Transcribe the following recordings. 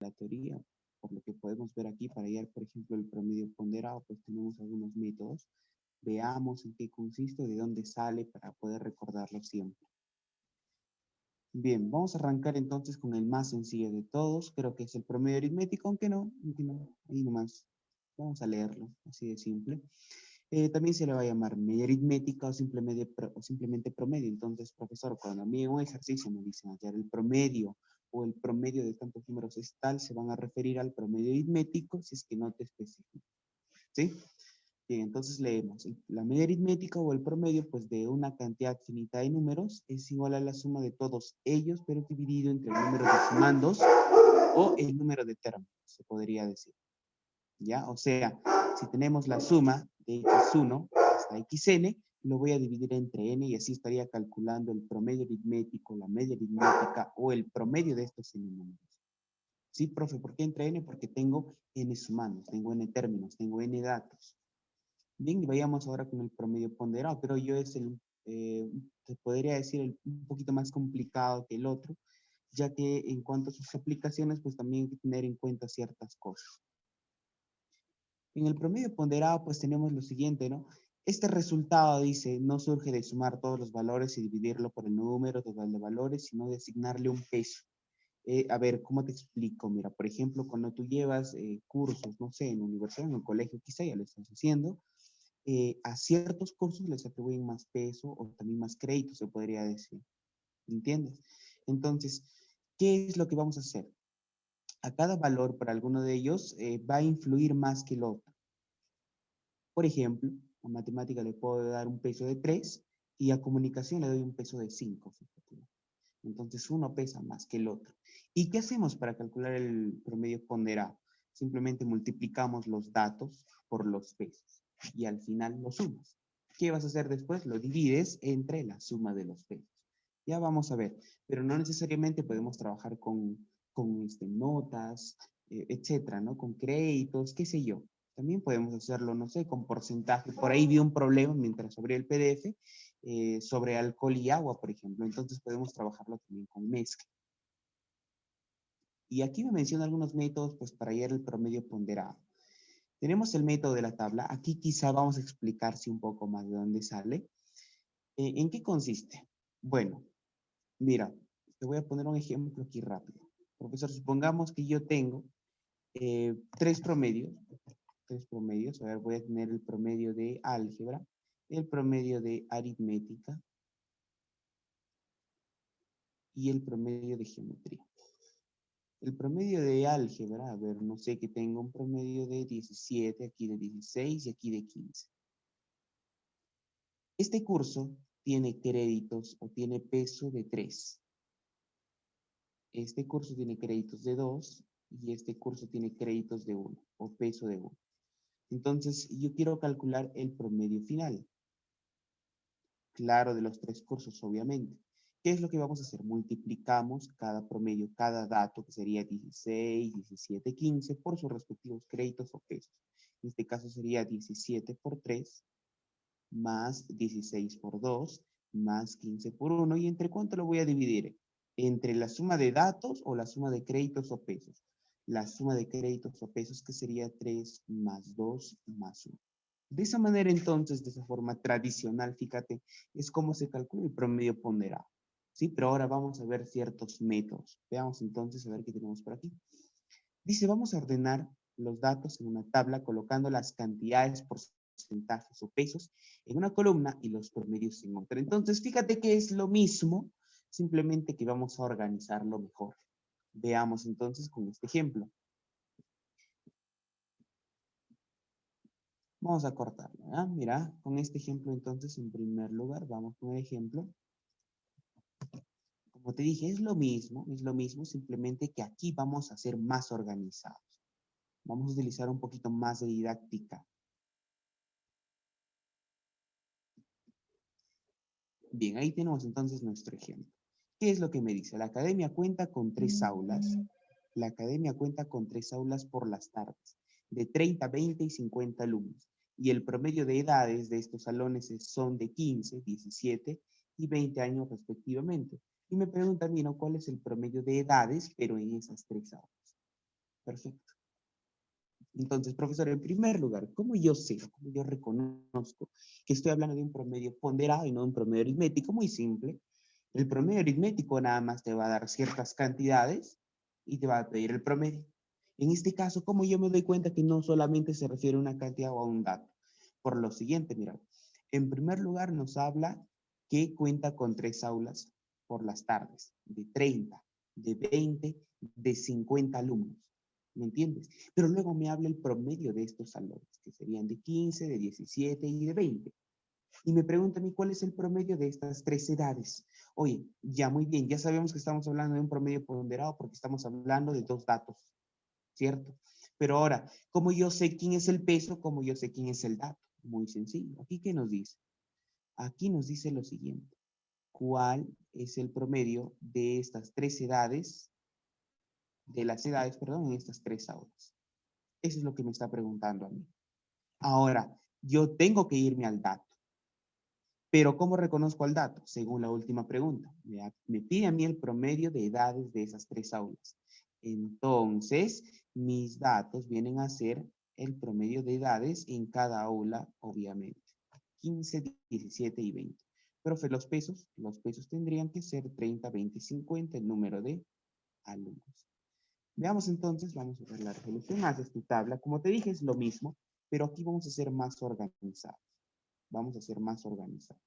la teoría, por lo que podemos ver aquí, para hallar, por ejemplo, el promedio ponderado, pues tenemos algunos métodos. Veamos en qué consiste, de dónde sale, para poder recordarlo siempre. Bien, vamos a arrancar entonces con el más sencillo de todos, creo que es el promedio aritmético, aunque no, ahí nomás. Vamos a leerlo, así de simple. También se le va a llamar media aritmética o simplemente promedio. Entonces, profesor, cuando a mí en un ejercicio me dicen hallar el promedio o el promedio de tantos números es tal, se van a referir al promedio aritmético si es que no te especifico. ¿Sí? Bien, entonces leemos. La media aritmética o el promedio, pues de una cantidad finita de números es igual a la suma de todos ellos, pero dividido entre el número de sumandos o el número de términos, se podría decir. ¿Ya? O sea, si tenemos la suma de x1 hasta xn, lo voy a dividir entre n y así estaría calculando el promedio aritmético, la media aritmética o el promedio de estos n números. Sí, profe, ¿por qué entre n? Porque tengo n sumandos, tengo n términos, tengo n datos. Bien, y vayamos ahora con el promedio ponderado, pero yo es te podría decir, un poquito más complicado que el otro, ya que en cuanto a sus aplicaciones, pues también hay que tener en cuenta ciertas cosas. En el promedio ponderado, pues tenemos lo siguiente, ¿no? Este resultado, dice, no surge de sumar todos los valores y dividirlo por el número total de valores, sino de asignarle un peso. A ver, ¿cómo te explico? Mira, por ejemplo, cuando tú llevas cursos, no sé, en universidad, en el colegio, quizá ya lo estás haciendo, a ciertos cursos les atribuyen más peso o también más crédito, se podría decir. ¿Entiendes? Entonces, ¿qué es lo que vamos a hacer? A cada valor para alguno de ellos va a influir más que el otro. Por ejemplo, a matemática le puedo dar un peso de 3 y a comunicación le doy un peso de 5. Fíjate. Entonces uno pesa más que el otro. ¿Y qué hacemos para calcular el promedio ponderado? Simplemente multiplicamos los datos por los pesos y al final lo sumas. ¿Qué vas a hacer después? Lo divides entre la suma de los pesos. Ya vamos a ver, pero no necesariamente podemos trabajar con notas, etcétera, ¿no? Con créditos, qué sé yo. También podemos hacerlo, no sé, con porcentaje. Por ahí vi un problema mientras abrí el PDF sobre alcohol y agua, por ejemplo. Entonces podemos trabajarlo también con mezcla. Y aquí me menciona algunos métodos pues, para hallar el promedio ponderado. Tenemos el método de la tabla. Aquí quizá vamos a explicarse un poco más de dónde sale. ¿En qué consiste? Bueno, mira, te voy a poner un ejemplo aquí rápido. Profesor, supongamos que yo tengo tres promedios. A ver, voy a tener el promedio de álgebra, el promedio de aritmética y el promedio de geometría. El promedio de álgebra, a ver, no sé, que tengo un promedio de 17, aquí de 16 y aquí de 15. Este curso tiene créditos o tiene peso de 3. Este curso tiene créditos de 2 y este curso tiene créditos de 1 o peso de 1. Entonces, yo quiero calcular el promedio final. Claro, de los tres cursos, obviamente. ¿Qué es lo que vamos a hacer? Multiplicamos cada promedio, cada dato, que sería 16, 17, 15, por sus respectivos créditos o pesos. En este caso sería 17 por 3, más 16 por 2, más 15 por 1. ¿Y entre cuánto lo voy a dividir? ¿Entre la suma de datos o la suma de créditos o pesos? La suma de créditos o pesos, que sería 3 más 2 más 1. De esa manera, entonces, de esa forma tradicional, fíjate, es como se calcula el promedio ponderado. ¿Sí? Pero ahora vamos a ver ciertos métodos. Veamos entonces a ver qué tenemos por aquí. Dice, vamos a ordenar los datos en una tabla colocando las cantidades, porcentajes o pesos en una columna y los promedios en otra. Entonces, fíjate que es lo mismo, simplemente que vamos a organizarlo mejor. Veamos entonces con este ejemplo. Vamos a cortarlo, ¿eh? Mira, con este ejemplo entonces, en primer lugar, vamos con el ejemplo. Como te dije, es lo mismo, simplemente que aquí vamos a ser más organizados. Vamos a utilizar un poquito más de didáctica. Bien, ahí tenemos entonces nuestro ejemplo. ¿Qué es lo que me dice? La academia cuenta con 3 aulas. La academia cuenta con 3 aulas por las tardes, de 30, 20 y 50 alumnos. Y el promedio de edades de estos salones son de 15, 17 y 20 años respectivamente. Y me preguntan, ¿no? ¿Cuál es el promedio de edades, pero en esas 3 aulas? Perfecto. Entonces, profesor, en primer lugar, ¿cómo yo sé, cómo yo reconozco que estoy hablando de un promedio ponderado y no de un promedio aritmético? Muy simple. El promedio aritmético nada más te va a dar ciertas cantidades y te va a pedir el promedio. En este caso, ¿cómo yo me doy cuenta que no solamente se refiere a una cantidad o a un dato? Por lo siguiente, mira, en primer lugar nos habla que cuenta con 3 aulas por las tardes, de 30, de 20, de 50 alumnos. ¿Me entiendes? Pero luego me habla el promedio de estos salones, que serían de 15, de 17 y de 20. Y me pregunta a mí cuál es el promedio de estas 3 edades. Oye, ya muy bien, ya sabemos que estamos hablando de un promedio ponderado porque estamos hablando de 2 datos, ¿cierto? Pero ahora, ¿cómo yo sé quién es el peso? ¿Cómo yo sé quién es el dato? Muy sencillo. ¿Aquí qué nos dice? Aquí nos dice lo siguiente. ¿Cuál es el promedio de estas 3 edades, de las edades, perdón, en estas 3 aulas? Eso es lo que me está preguntando a mí. Ahora, yo tengo que irme al dato. Pero ¿cómo reconozco al dato? Según la última pregunta. Me pide a mí el promedio de edades de esas 3 aulas. Entonces, mis datos vienen a ser el promedio de edades en cada aula, obviamente. 15, 17 y 20. Profe, los pesos tendrían que ser 30, 20 y 50, el número de alumnos. Veamos entonces, vamos a ver la resolución. Haces tu tabla. Como te dije, es lo mismo, pero aquí vamos a ser más organizados. Vamos a ser más organizados.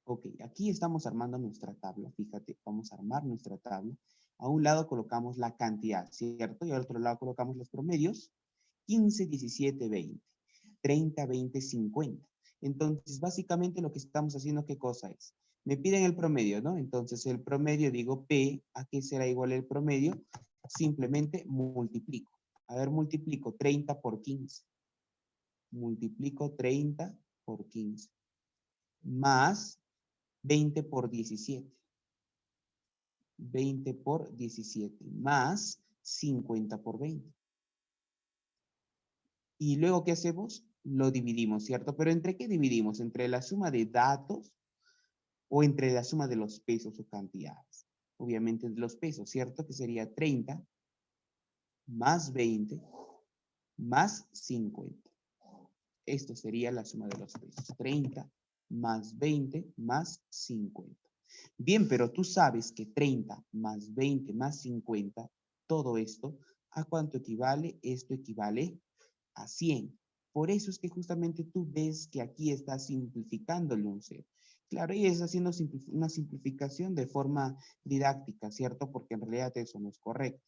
Ok, aquí estamos armando nuestra tabla. Fíjate, vamos a armar nuestra tabla. A un lado colocamos la cantidad, ¿cierto? Y al otro lado colocamos los promedios. 15, 17, 20. 30, 20, 50. Entonces, básicamente lo que estamos haciendo, ¿qué cosa es? Me piden el promedio, ¿no? Entonces, el promedio, digo P, ¿a qué será igual el promedio? Simplemente multiplico. A ver, multiplico 30 por 15. Multiplico 30 por 15. Más 20 por 17. 20 por 17. Más 50 por 20. Y luego, ¿qué hacemos? Lo dividimos, ¿cierto? Pero ¿entre qué dividimos? ¿Entre la suma de datos o entre la suma de los pesos o cantidades? Obviamente de los pesos, ¿cierto? Que sería 30 más 20 más 50. Esto sería la suma de los pesos. 30 más 20 más 50. Bien, pero tú sabes que 30 más 20 más 50, todo esto, ¿a cuánto equivale? Esto equivale a 100. Por eso es que justamente tú ves que aquí está simplificándole un 0. Claro, y es haciendo una simplificación de forma didáctica, ¿cierto? Porque en realidad eso no es correcto.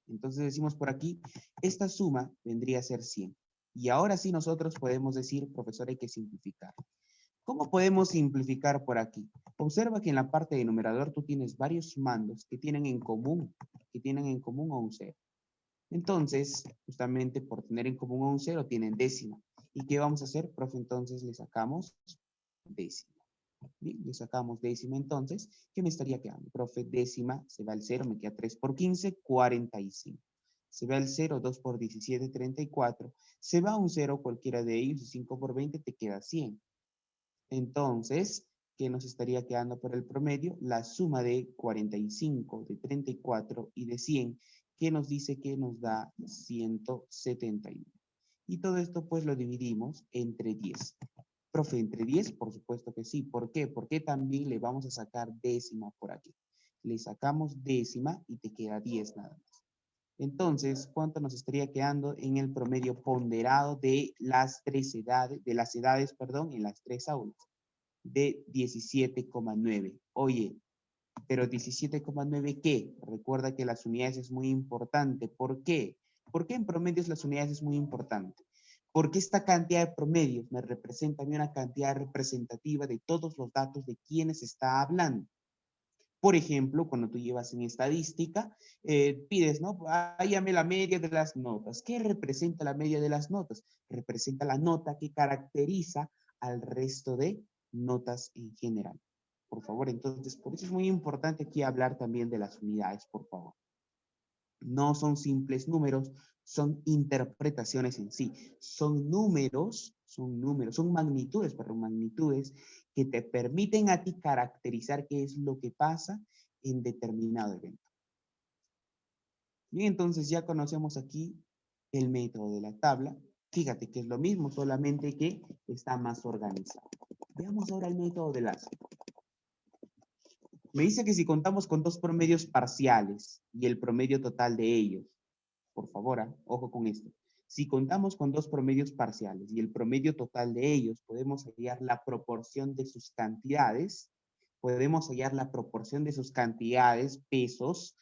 Entonces decimos por aquí, esta suma vendría a ser 100. Y ahora sí nosotros podemos decir, profesor, hay que simplificar. ¿Cómo podemos simplificar por aquí? Observa que en la parte de numerador tú tienes varios mandos que tienen en común un 0. Entonces, justamente por tener en común un 0, tienen décima. ¿Y qué vamos a hacer, profe? Entonces le sacamos décima. Bien, le sacamos décima entonces. ¿Qué me estaría quedando? Profe, décima, se va el 0, me queda 3 por 15, 45. Se va el 0, 2 por 17, 34. Se va un 0 cualquiera de ellos y 5 por 20 te queda 100. Entonces, ¿qué nos estaría quedando por el promedio? La suma de 45, de 34 y de 100, que nos dice que nos da 171. Y todo esto pues lo dividimos entre 10. Profe, ¿entre 10? Por supuesto que sí. ¿Por qué? Porque también le vamos a sacar décima por aquí. Le sacamos décima y te queda 10 nada más. Entonces, ¿cuánto nos estaría quedando en el promedio ponderado de las edades, en las 3 aulas? De 17,9. Oye, pero 17,9 ¿qué? Recuerda que las unidades es muy importante. ¿Por qué? ¿Por qué en promedios las unidades es muy importante? Porque esta cantidad de promedios me representa a mí una cantidad representativa de todos los datos de quienes está hablando. Por ejemplo, cuando tú llevas en estadística, pides, ¿no? Hállame la media de las notas. ¿Qué representa la media de las notas? Representa la nota que caracteriza al resto de notas en general. Por favor, entonces, por eso es muy importante aquí hablar también de las unidades, por favor. No son simples números, son interpretaciones en sí. Son magnitudes que te permiten a ti caracterizar qué es lo que pasa en determinado evento. Bien, entonces ya conocemos aquí el método de la tabla. Fíjate que es lo mismo, solamente que está más organizado. Veamos ahora el método del ASPA. Me dice que si contamos con dos promedios parciales y el promedio total de ellos, por favor, ojo con esto. Si contamos con dos promedios parciales y el promedio total de ellos, podemos hallar la proporción de sus cantidades, pesos,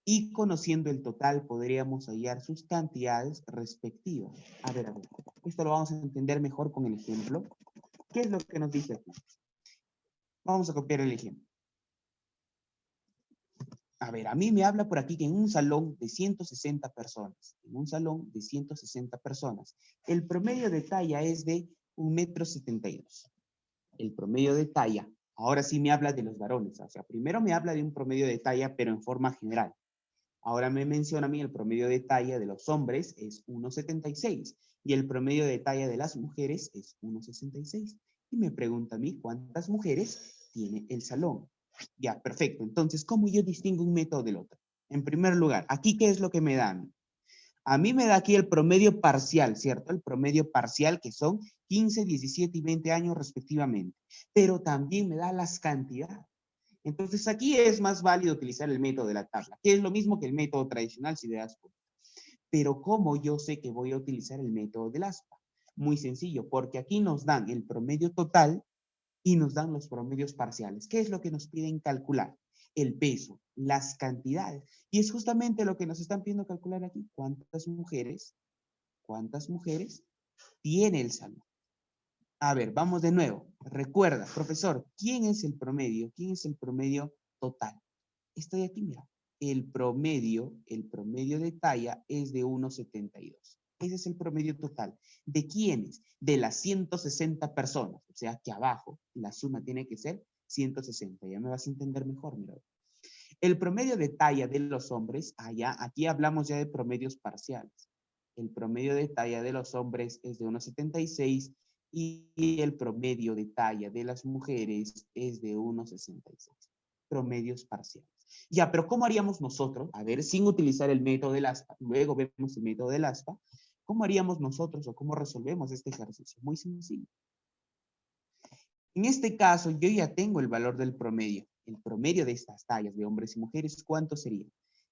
y conociendo el total podríamos hallar sus cantidades respectivas. A ver, esto lo vamos a entender mejor con el ejemplo. ¿Qué es lo que nos dice aquí? Vamos a copiar el ejemplo. A ver, a mí me habla por aquí que en un salón de 160 personas, el promedio de talla es de 1,72 m. El promedio de talla, ahora sí me habla de los varones, o sea, primero me habla de un promedio de talla, pero en forma general. Ahora me menciona a mí el promedio de talla de los hombres es 1,76 y el promedio de talla de las mujeres es 1,66. Y me pregunta a mí cuántas mujeres tiene el salón. Ya, perfecto. Entonces, ¿cómo yo distingo un método del otro? En primer lugar, aquí, ¿qué es lo que me dan? A mí me da aquí el promedio parcial, ¿cierto? El promedio parcial que son 15, 17 y 20 años respectivamente. Pero también me da las cantidades. Entonces, aquí es más válido utilizar el método de la tabla, que es lo mismo que el método tradicional, si te das cuenta. Pero ¿cómo yo sé que voy a utilizar el método del ASPA? Muy sencillo, porque aquí nos dan el promedio total y nos dan los promedios parciales. ¿Qué es lo que nos piden calcular? El peso, las cantidades. Y es justamente lo que nos están pidiendo calcular aquí. ¿Cuántas mujeres tiene el salón? A ver, vamos de nuevo. Recuerda, profesor, ¿quién es el promedio? ¿Quién es el promedio total? Estoy aquí, mira. El promedio de talla es de 1,72. Ese es el promedio total. ¿De quiénes? De las 160 personas. O sea que abajo la suma tiene que ser 160. Ya me vas a entender mejor, mira. El promedio de talla de los hombres, aquí hablamos ya de promedios parciales. El promedio de talla de los hombres es de 1,76 y el promedio de talla de las mujeres es de 1,66. Promedios parciales. Ya, pero ¿cómo haríamos nosotros? A ver, sin utilizar el método del ASPA, luego vemos el método del ASPA, ¿cómo haríamos nosotros o cómo resolvemos este ejercicio? Muy sencillo. En este caso, yo ya tengo el valor del promedio. El promedio de estas tallas de hombres y mujeres, ¿cuánto sería?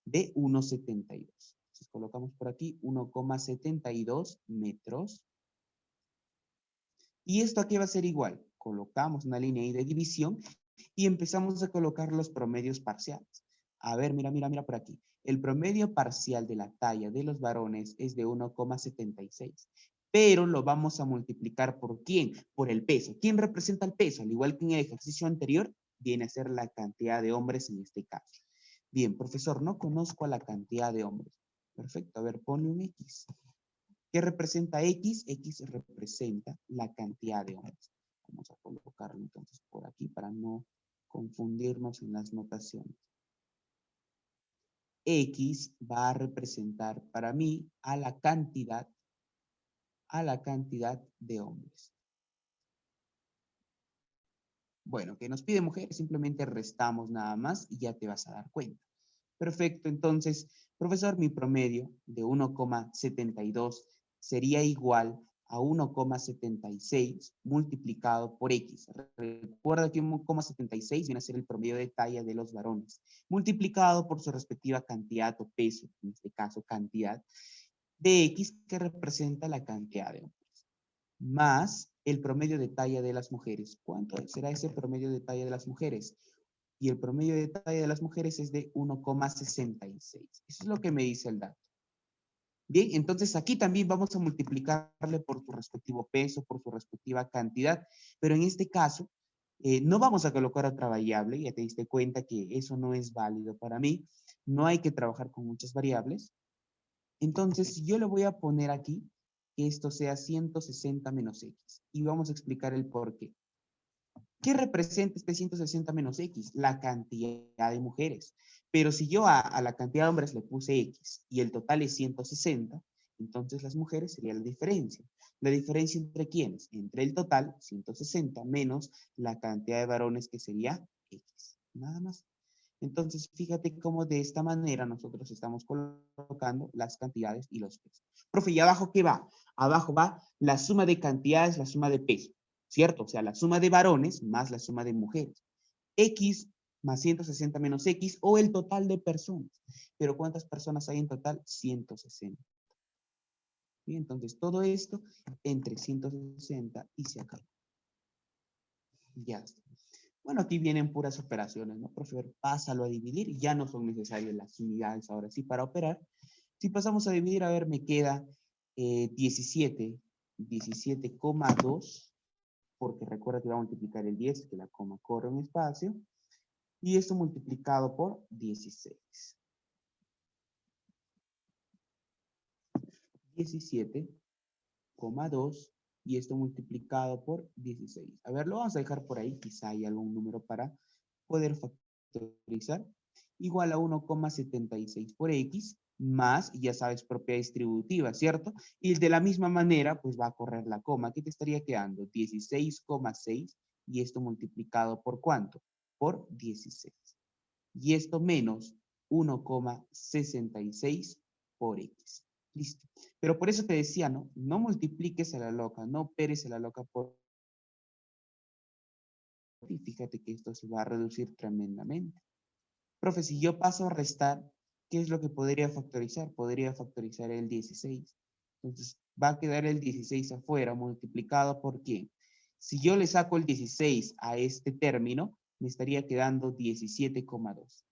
De 1,72. Entonces colocamos por aquí 1,72 metros. Y esto aquí va a ser igual. Colocamos una línea ahí de división y empezamos a colocar los promedios parciales. A ver, mira por aquí. El promedio parcial de la talla de los varones es de 1,76. Pero lo vamos a multiplicar ¿por quién? Por el peso. ¿Quién representa el peso? Al igual que en el ejercicio anterior, viene a ser la cantidad de hombres en este caso. Bien, profesor, no conozco a la cantidad de hombres. Perfecto, a ver, ponle un X. ¿Qué representa X? X representa la cantidad de hombres. Vamos a colocarlo entonces por aquí para no confundirnos en las notaciones. X va a representar para mí a la cantidad de hombres. Bueno, que nos pide mujeres, simplemente restamos nada más y ya te vas a dar cuenta. Perfecto, entonces, profesor, mi promedio de 1,72 sería igual a 1,76 multiplicado por X. Recuerda que 1,76 viene a ser el promedio de talla de los varones, multiplicado por su respectiva cantidad o peso, en este caso cantidad, de X que representa la cantidad de hombres, más el promedio de talla de las mujeres. ¿Cuánto será ese promedio de talla de las mujeres? Y el promedio de talla de las mujeres es de 1,66. Eso es lo que me dice el dato. Bien, entonces aquí también vamos a multiplicarle por su respectivo peso, por su respectiva cantidad, pero en este caso no vamos a colocar otra variable, ya te diste cuenta que eso no es válido para mí, no hay que trabajar con muchas variables. Entonces yo le voy a poner aquí que esto sea 160 menos X y vamos a explicar el por qué. ¿Qué representa este 160 menos X? La cantidad de mujeres. Pero si yo a la cantidad de hombres le puse X y el total es 160, entonces las mujeres sería la diferencia. ¿La diferencia entre quiénes? Entre el total, 160, menos la cantidad de varones que sería X. Nada más. Entonces, fíjate cómo de esta manera nosotros estamos colocando las cantidades y los pesos. Profe, ¿y abajo qué va? Abajo va la suma de cantidades, la suma de pesos, ¿cierto? O sea, la suma de varones más la suma de mujeres. X más 160 menos X o el total de personas. Pero ¿cuántas personas hay en total? 160. Bien, entonces todo esto entre 160 y se acabó. Ya está. Bueno, aquí vienen puras operaciones, ¿no? Profe, pásalo a dividir. Ya no son necesarias las unidades ahora sí para operar. Si pasamos a dividir, a ver, me queda 17,2, porque recuerda que va a multiplicar el 10, que la coma corre un espacio, y esto multiplicado por 16. 17,2 y esto multiplicado por 16. A ver, lo vamos a dejar por ahí, quizá hay algún número para poder factorizar. Igual a 1,76 por X, más, ya sabes, propiedad distributiva, ¿cierto? Y de la misma manera, pues va a correr la coma. ¿Qué te estaría quedando? 16,6 y esto multiplicado por ¿cuánto? Por 16. Y esto menos 1,66 por X. Listo. Pero por eso te decía, ¿no? No multipliques a la loca, no operes a la loca por... Y fíjate que esto se va a reducir tremendamente. Profe, si yo paso a restar, ¿qué es lo que podría factorizar? Podría factorizar el 16. Entonces, va a quedar el 16 afuera, multiplicado por ¿qué? Si yo le saco el 16 a este término, me estaría quedando 17,2.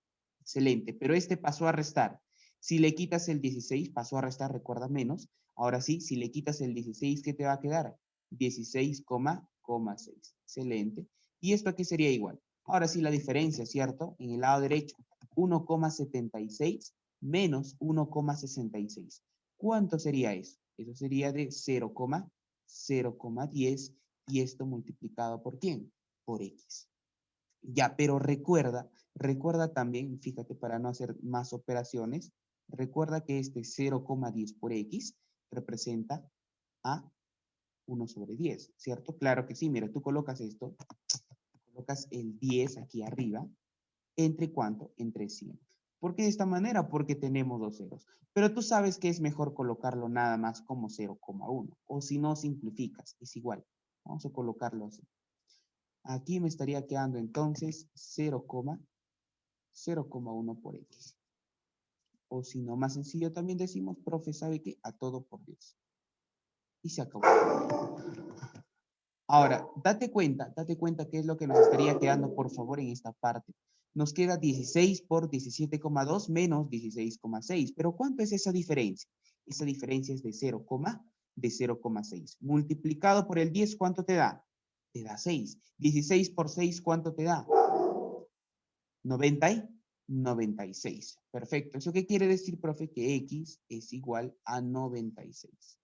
Excelente, pero este pasó a restar. Si le quitas el 16, pasó a restar, recuerda menos. Ahora sí, si le quitas el 16, ¿qué te va a quedar? 16,6. Excelente. ¿Y esto aquí sería igual? Ahora sí, la diferencia, ¿cierto? En el lado derecho, 1,76 menos 1,66. ¿Cuánto sería eso? Eso sería de 0,10 y esto multiplicado por ¿quién? Por X. Ya, pero recuerda también, fíjate, para no hacer más operaciones, recuerda que este 0,10 por X representa a 1 sobre 10, ¿cierto? Claro que sí, mira, tú colocas esto, colocas el 10 aquí arriba, ¿entre cuánto? Entre 100. ¿Por qué de esta manera? Porque tenemos dos ceros. Pero tú sabes que es mejor colocarlo nada más como 0,1, o si no simplificas, es igual. Vamos a colocarlo así. Aquí me estaría quedando entonces 0,1 por X. O si no, más sencillo también decimos, profe, ¿sabe qué? A todo por 10. Y se acabó. Ahora, date cuenta qué es lo que nos estaría quedando, por favor, en esta parte. Nos queda 16 por 17,2 menos 16,6. ¿Pero cuánto es esa diferencia? Esa diferencia es de 0,6. Multiplicado por el 10, ¿cuánto te da? Te da 6. 16 por 6, ¿cuánto te da? 96. Perfecto. ¿Eso qué quiere decir, profe? Que X es igual a 96.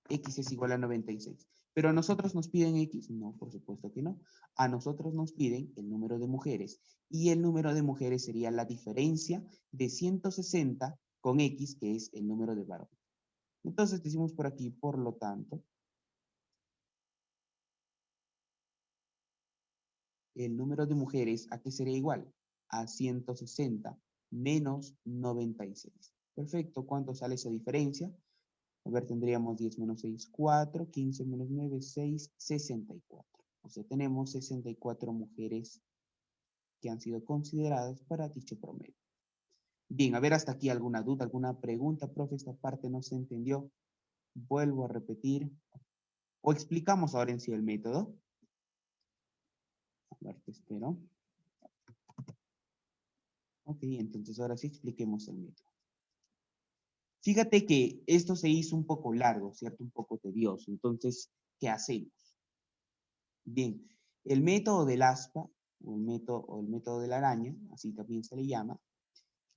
X es igual a 96. ¿Pero a nosotros nos piden X? No, por supuesto que no. A nosotros nos piden el número de mujeres. Y el número de mujeres sería la diferencia de 160 con X, que es el número de varones. Entonces decimos por aquí, por lo tanto, el número de mujeres, ¿a qué sería igual? A 160 menos 96. Perfecto, ¿cuánto sale esa diferencia? A ver, tendríamos 10 menos 6, 4, 15 menos 9, 6, 64. O sea, tenemos 64 mujeres que han sido consideradas para dicho promedio. Bien, a ver, hasta aquí alguna duda, alguna pregunta, profe, esta parte no se entendió. Vuelvo a repetir. O explicamos ahora en sí el método. A ver, te espero. Ok, entonces ahora sí expliquemos el método. Fíjate que esto se hizo un poco largo, ¿cierto? Un poco tedioso. Entonces, ¿qué hacemos? Bien, el método del aspa, o el método de la araña, así también se le llama,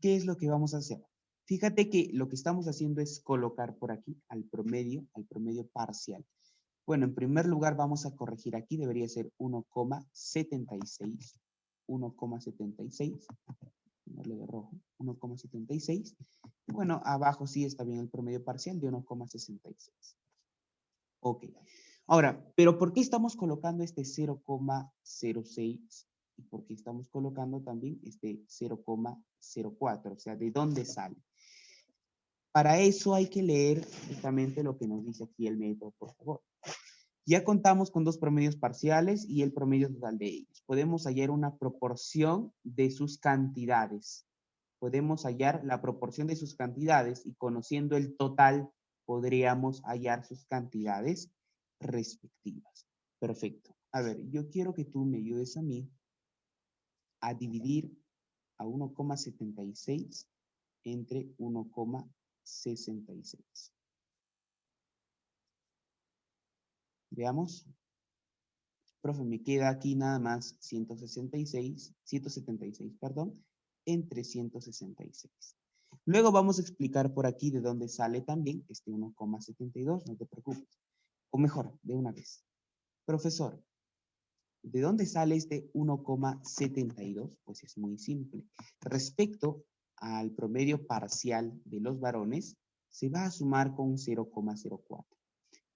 ¿qué es lo que vamos a hacer? Fíjate que lo que estamos haciendo es colocar por aquí al promedio parcial. Bueno, en primer lugar vamos a corregir aquí, debería ser 1,76. 1,76. Ponerle de rojo, 1,76. Bueno, abajo sí está bien el promedio parcial de 1,66. Ok. Ahora, ¿pero por qué estamos colocando este 0,06? ¿Y por qué estamos colocando también este 0,04? O sea, ¿de dónde sale? Para eso hay que leer justamente lo que nos dice aquí el método, por favor. Ya contamos con dos promedios parciales y el promedio total de ellos. Podemos hallar una proporción de sus cantidades. Podemos hallar la proporción de sus cantidades y conociendo el total podríamos hallar sus cantidades respectivas. Perfecto. A ver, yo quiero que tú me ayudes a mí a dividir a 1,76 entre 1,66. Veamos. Profe, me queda aquí nada más 176, perdón, entre 166. Luego vamos a explicar por aquí de dónde sale también este 1,72, no te preocupes. O mejor, de una vez. Profesor, ¿de dónde sale este 1,72? Pues es muy simple. Respecto al promedio parcial de los varones, se va a sumar con 0,04.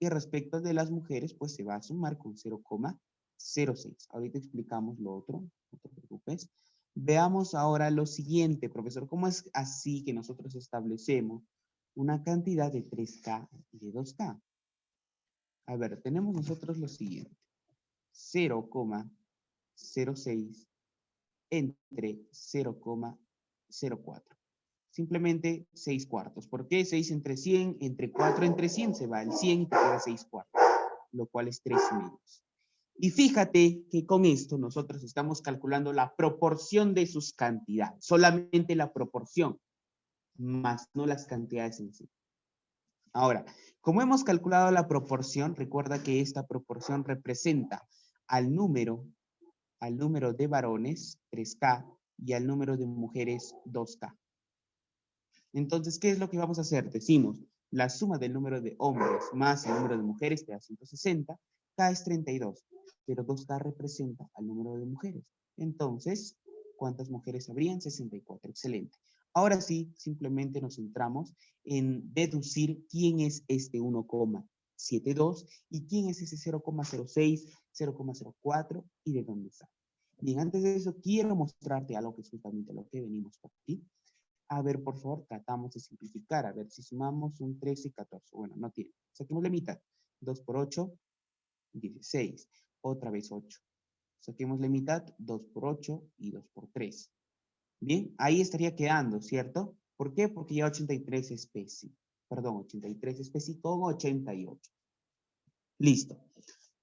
Y respecto de las mujeres, pues se va a sumar con 0,06. Ahorita explicamos lo otro, no te preocupes. Veamos ahora lo siguiente, profesor. ¿Cómo es así que nosotros establecemos una cantidad de 3K y de 2K? A ver, tenemos nosotros lo siguiente. 0,06 entre 0,04. Simplemente 6 cuartos. ¿Por qué 6 entre 100? Entre 4 entre 100 se va el 100 y te queda 6 cuartos, lo cual es 3 medios. Y fíjate que con esto nosotros estamos calculando la proporción de sus cantidades, solamente la proporción, más no las cantidades en sí. Ahora, como hemos calculado la proporción, recuerda que esta proporción representa al número de varones, 3K, y al número de mujeres, 2K. Entonces, ¿qué es lo que vamos a hacer? Decimos, la suma del número de hombres más el número de mujeres te da 160, K es 32, pero 2K representa al número de mujeres. Entonces, ¿cuántas mujeres habrían? 64, excelente. Ahora sí, simplemente nos centramos en deducir quién es este 1,72 y quién es ese 0,06, 0,04 y de dónde sale. Bien, antes de eso, quiero mostrarte algo que es justamente lo que venimos por aquí. A ver, por favor, tratamos de simplificar. A ver, si sumamos un 13 y 14. Bueno, no tiene. Saquemos la mitad. 2 por 8, 16. Otra vez 8. Saquemos la mitad. 2 por 8 y 2 por 3. Bien, ahí estaría quedando, ¿cierto? ¿Por qué? Porque ya 83 es PESI. Perdón, 83 es PESI con 88. Listo.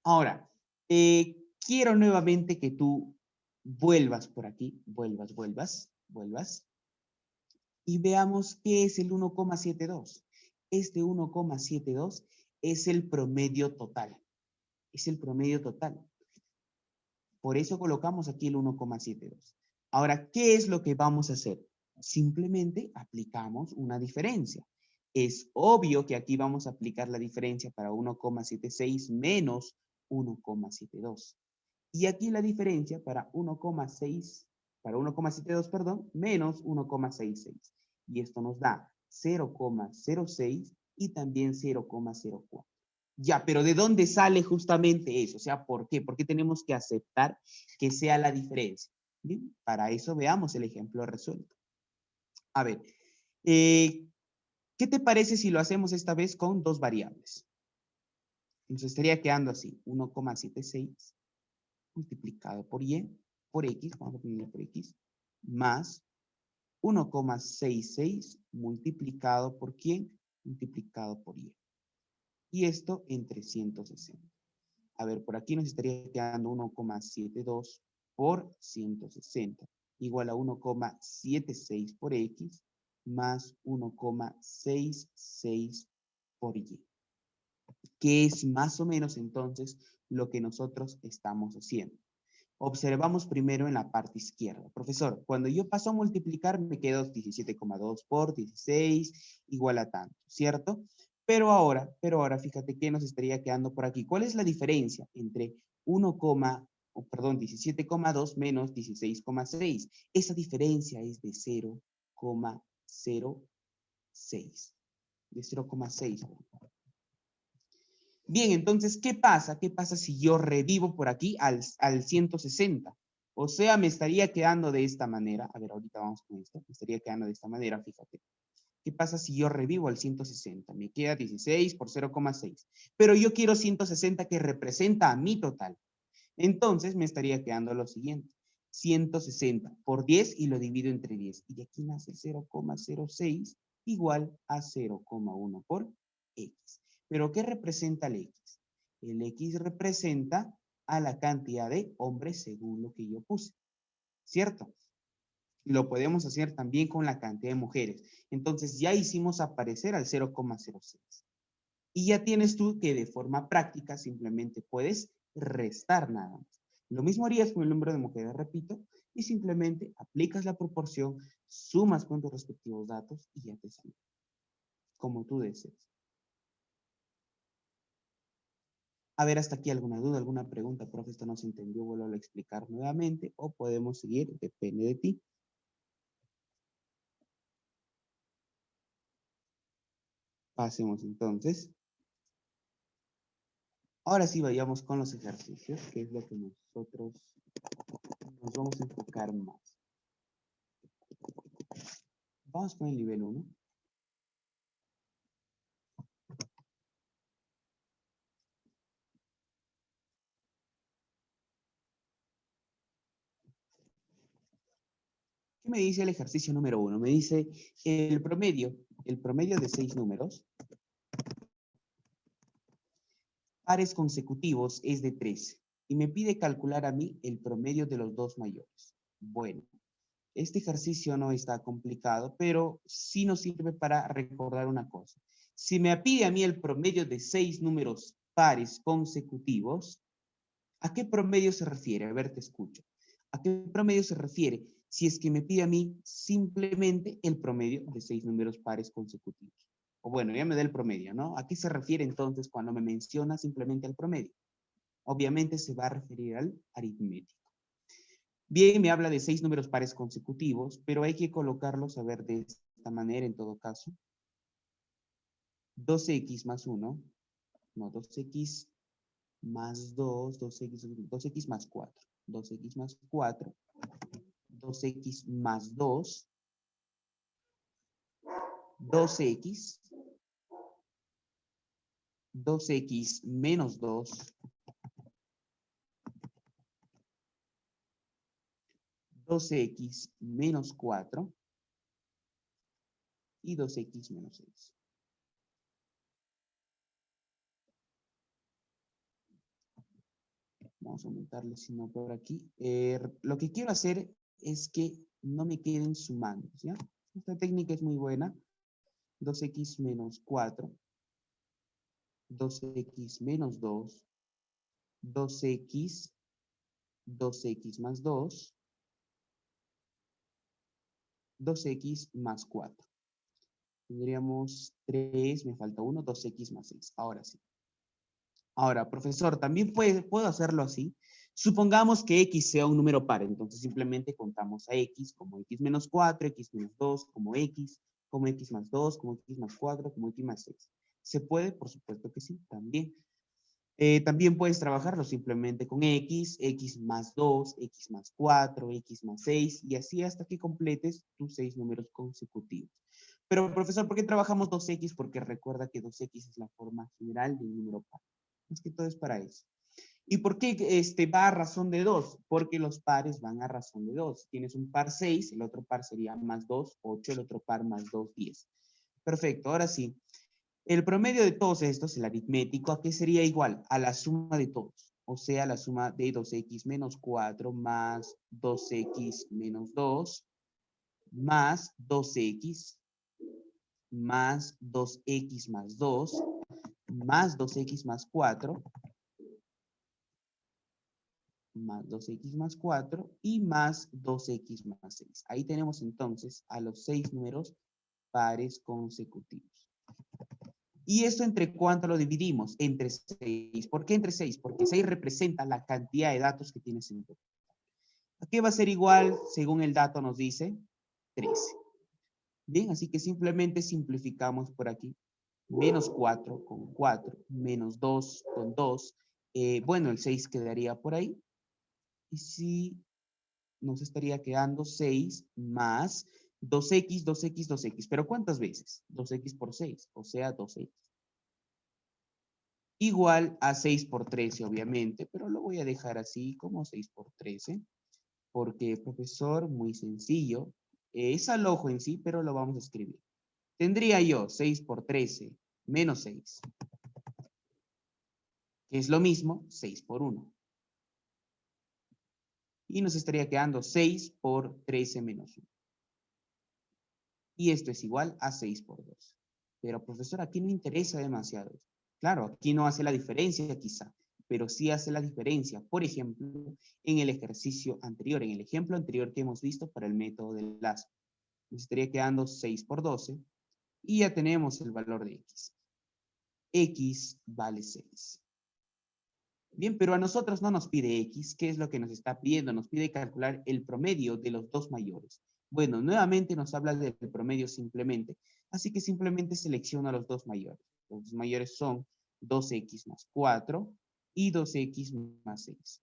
Ahora, quiero nuevamente que tú vuelvas por aquí. Vuelvas. Y veamos qué es el 1,72. Este 1,72 es el promedio total. Es el promedio total. Por eso colocamos aquí el 1,72. Ahora, ¿qué es lo que vamos a hacer? Simplemente aplicamos una diferencia. Es obvio que aquí vamos a aplicar la diferencia para 1,76 menos 1,72. Y aquí la diferencia para 1,72, perdón, menos 1,66. Y esto nos da 0,06 y también 0,04. Ya, pero ¿de dónde sale justamente eso? O sea, ¿por qué? ¿Por qué tenemos que aceptar que sea la diferencia? Bien, para eso veamos el ejemplo resuelto. A ver, ¿qué te parece si lo hacemos esta vez con dos variables? Nos estaría quedando así, 1,76 multiplicado por y, por x, vamos a ponerlo por x, más 1,66 multiplicado por quién, multiplicado por y. Y esto en 360. A ver, por aquí nos estaría quedando 1,72 por 160, igual a 1,76 por x, más 1,66 por y. Que es más o menos entonces lo que nosotros estamos haciendo. Observamos primero en la parte izquierda. Profesor, cuando yo paso a multiplicar me quedo 17,2 por 16 igual a tanto, ¿cierto? Pero ahora fíjate que nos estaría quedando por aquí. ¿Cuál es la diferencia entre 17,2 menos 16,6? Esa diferencia es de 0,06. De 0,6. Bien, entonces, ¿qué pasa? ¿Qué pasa si yo revivo por aquí al 160? O sea, me estaría quedando de esta manera. A ver, ahorita vamos con esto. Me estaría quedando de esta manera, fíjate. ¿Qué pasa si yo revivo al 160? Me queda 16 por 0,6. Pero yo quiero 160 que representa a mi total. Entonces me estaría quedando lo siguiente. 160 por 10 y lo divido entre 10. Y aquí nace 0,06 igual a 0,1 por X. ¿Pero qué representa el X? El X representa a la cantidad de hombres según lo que yo puse. ¿Cierto? Lo podemos hacer también con la cantidad de mujeres. Entonces ya hicimos aparecer al 0,06. Y ya tienes tú que de forma práctica simplemente puedes restar nada más. Lo mismo harías con el número de mujeres, repito, y simplemente aplicas la proporción, sumas con tus respectivos datos y ya te sale. Como tú desees. A ver, hasta aquí alguna duda, alguna pregunta, profe, esto no se entendió, vuelvo a explicar nuevamente o podemos seguir, depende de ti. Pasemos entonces. Ahora sí vayamos con los ejercicios, que es lo que nosotros nos vamos a enfocar más. Vamos con el nivel 1. ¿Qué me dice el ejercicio número 1? Me dice el promedio de 6 números pares consecutivos es de 13 y me pide calcular a mí el promedio de los dos mayores. Bueno, este ejercicio no está complicado, pero sí nos sirve para recordar una cosa. Si me pide a mí el promedio de 6 números pares consecutivos, ¿a qué promedio se refiere? A ver, te escucho. ¿A qué promedio se refiere? Si es que me pide a mí simplemente el promedio de 6 números pares consecutivos. O bueno, ya me da el promedio, ¿no? ¿A qué se refiere entonces cuando me menciona simplemente el promedio? Obviamente se va a referir al aritmético. Bien, me habla de 6 números pares consecutivos, pero hay que colocarlos, a ver, de esta manera en todo caso. 2x más 1, no, 2x más 2, 2x más 4, 2x más 4, 2x más 2, 2x, 2x menos 2, 2x menos 4 y 2x menos 6. Vamos a aumentarle, si no, por aquí. Lo que quiero hacer es que no me queden sumando, ¿ya? Esta técnica es muy buena. 2x menos 4, 2x menos 2, 2x, 2x más 2, 2x más 4. Tendríamos 3, me falta 1, 2x más 6. Ahora sí. Ahora, profesor, también puedo hacerlo así. Supongamos que x sea un número par, entonces simplemente contamos a x como x menos 4, x menos 2, como x más 2, como x más 4, como x más 6. ¿Se puede? Por supuesto que sí, también. También puedes trabajarlo simplemente con x, x más 2, x más 4, x más 6, y así hasta que completes tus 6 números consecutivos. Pero, profesor, ¿por qué trabajamos 2x? Porque recuerda que 2x es la forma general de un número par. Es que todo es para eso. ¿Y por qué va a razón de 2? Porque los pares van a razón de 2. Tienes un par 6, el otro par sería más 2, 8, el otro par más 2, 10. Perfecto, ahora sí. El promedio de todos estos, el aritmético, ¿a qué sería igual? A la suma de todos. O sea, la suma de 2x menos 4 más 2x menos 2 más 2x más 2x más 2 más 2x más 4 más 2x más 4 y más 2x más 6. Ahí tenemos entonces a los 6 números pares consecutivos. ¿Y esto entre cuánto lo dividimos? Entre 6. ¿Por qué entre 6? Porque 6 representa la cantidad de datos que tienes en total. ¿A qué va a ser igual, según el dato nos dice? 13. Bien, así que simplemente simplificamos por aquí. menos 4 con 4, menos 2 con 2. Bueno, el 6 quedaría por ahí. Y si nos estaría quedando 6 más 2x, 2x, 2x. ¿Pero cuántas veces? 2x por 6, o sea, 2x. Igual a 6 por 13, obviamente, pero lo voy a dejar así como 6 por 13, porque, profesor, muy sencillo. Es al ojo en sí, pero lo vamos a escribir. Tendría yo 6 por 13 menos 6, que es lo mismo 6 por 1. Y nos estaría quedando 6 por 13 menos 1. Y esto es igual a 6 por 2. Pero, profesor, aquí no interesa demasiado. Claro, aquí no hace la diferencia quizá, pero sí hace la diferencia, por ejemplo, en el ejercicio anterior, en el ejemplo anterior que hemos visto para el método del lazo. Nos estaría quedando 6 por 12 y ya tenemos el valor de x. X vale 6. Bien, pero a nosotros no nos pide X. ¿Qué es lo que nos está pidiendo? Nos pide calcular el promedio de los dos mayores. Bueno, nuevamente nos habla del promedio simplemente. Así que simplemente selecciona los dos mayores. Los dos mayores son 2x más 4 y 2x más 6.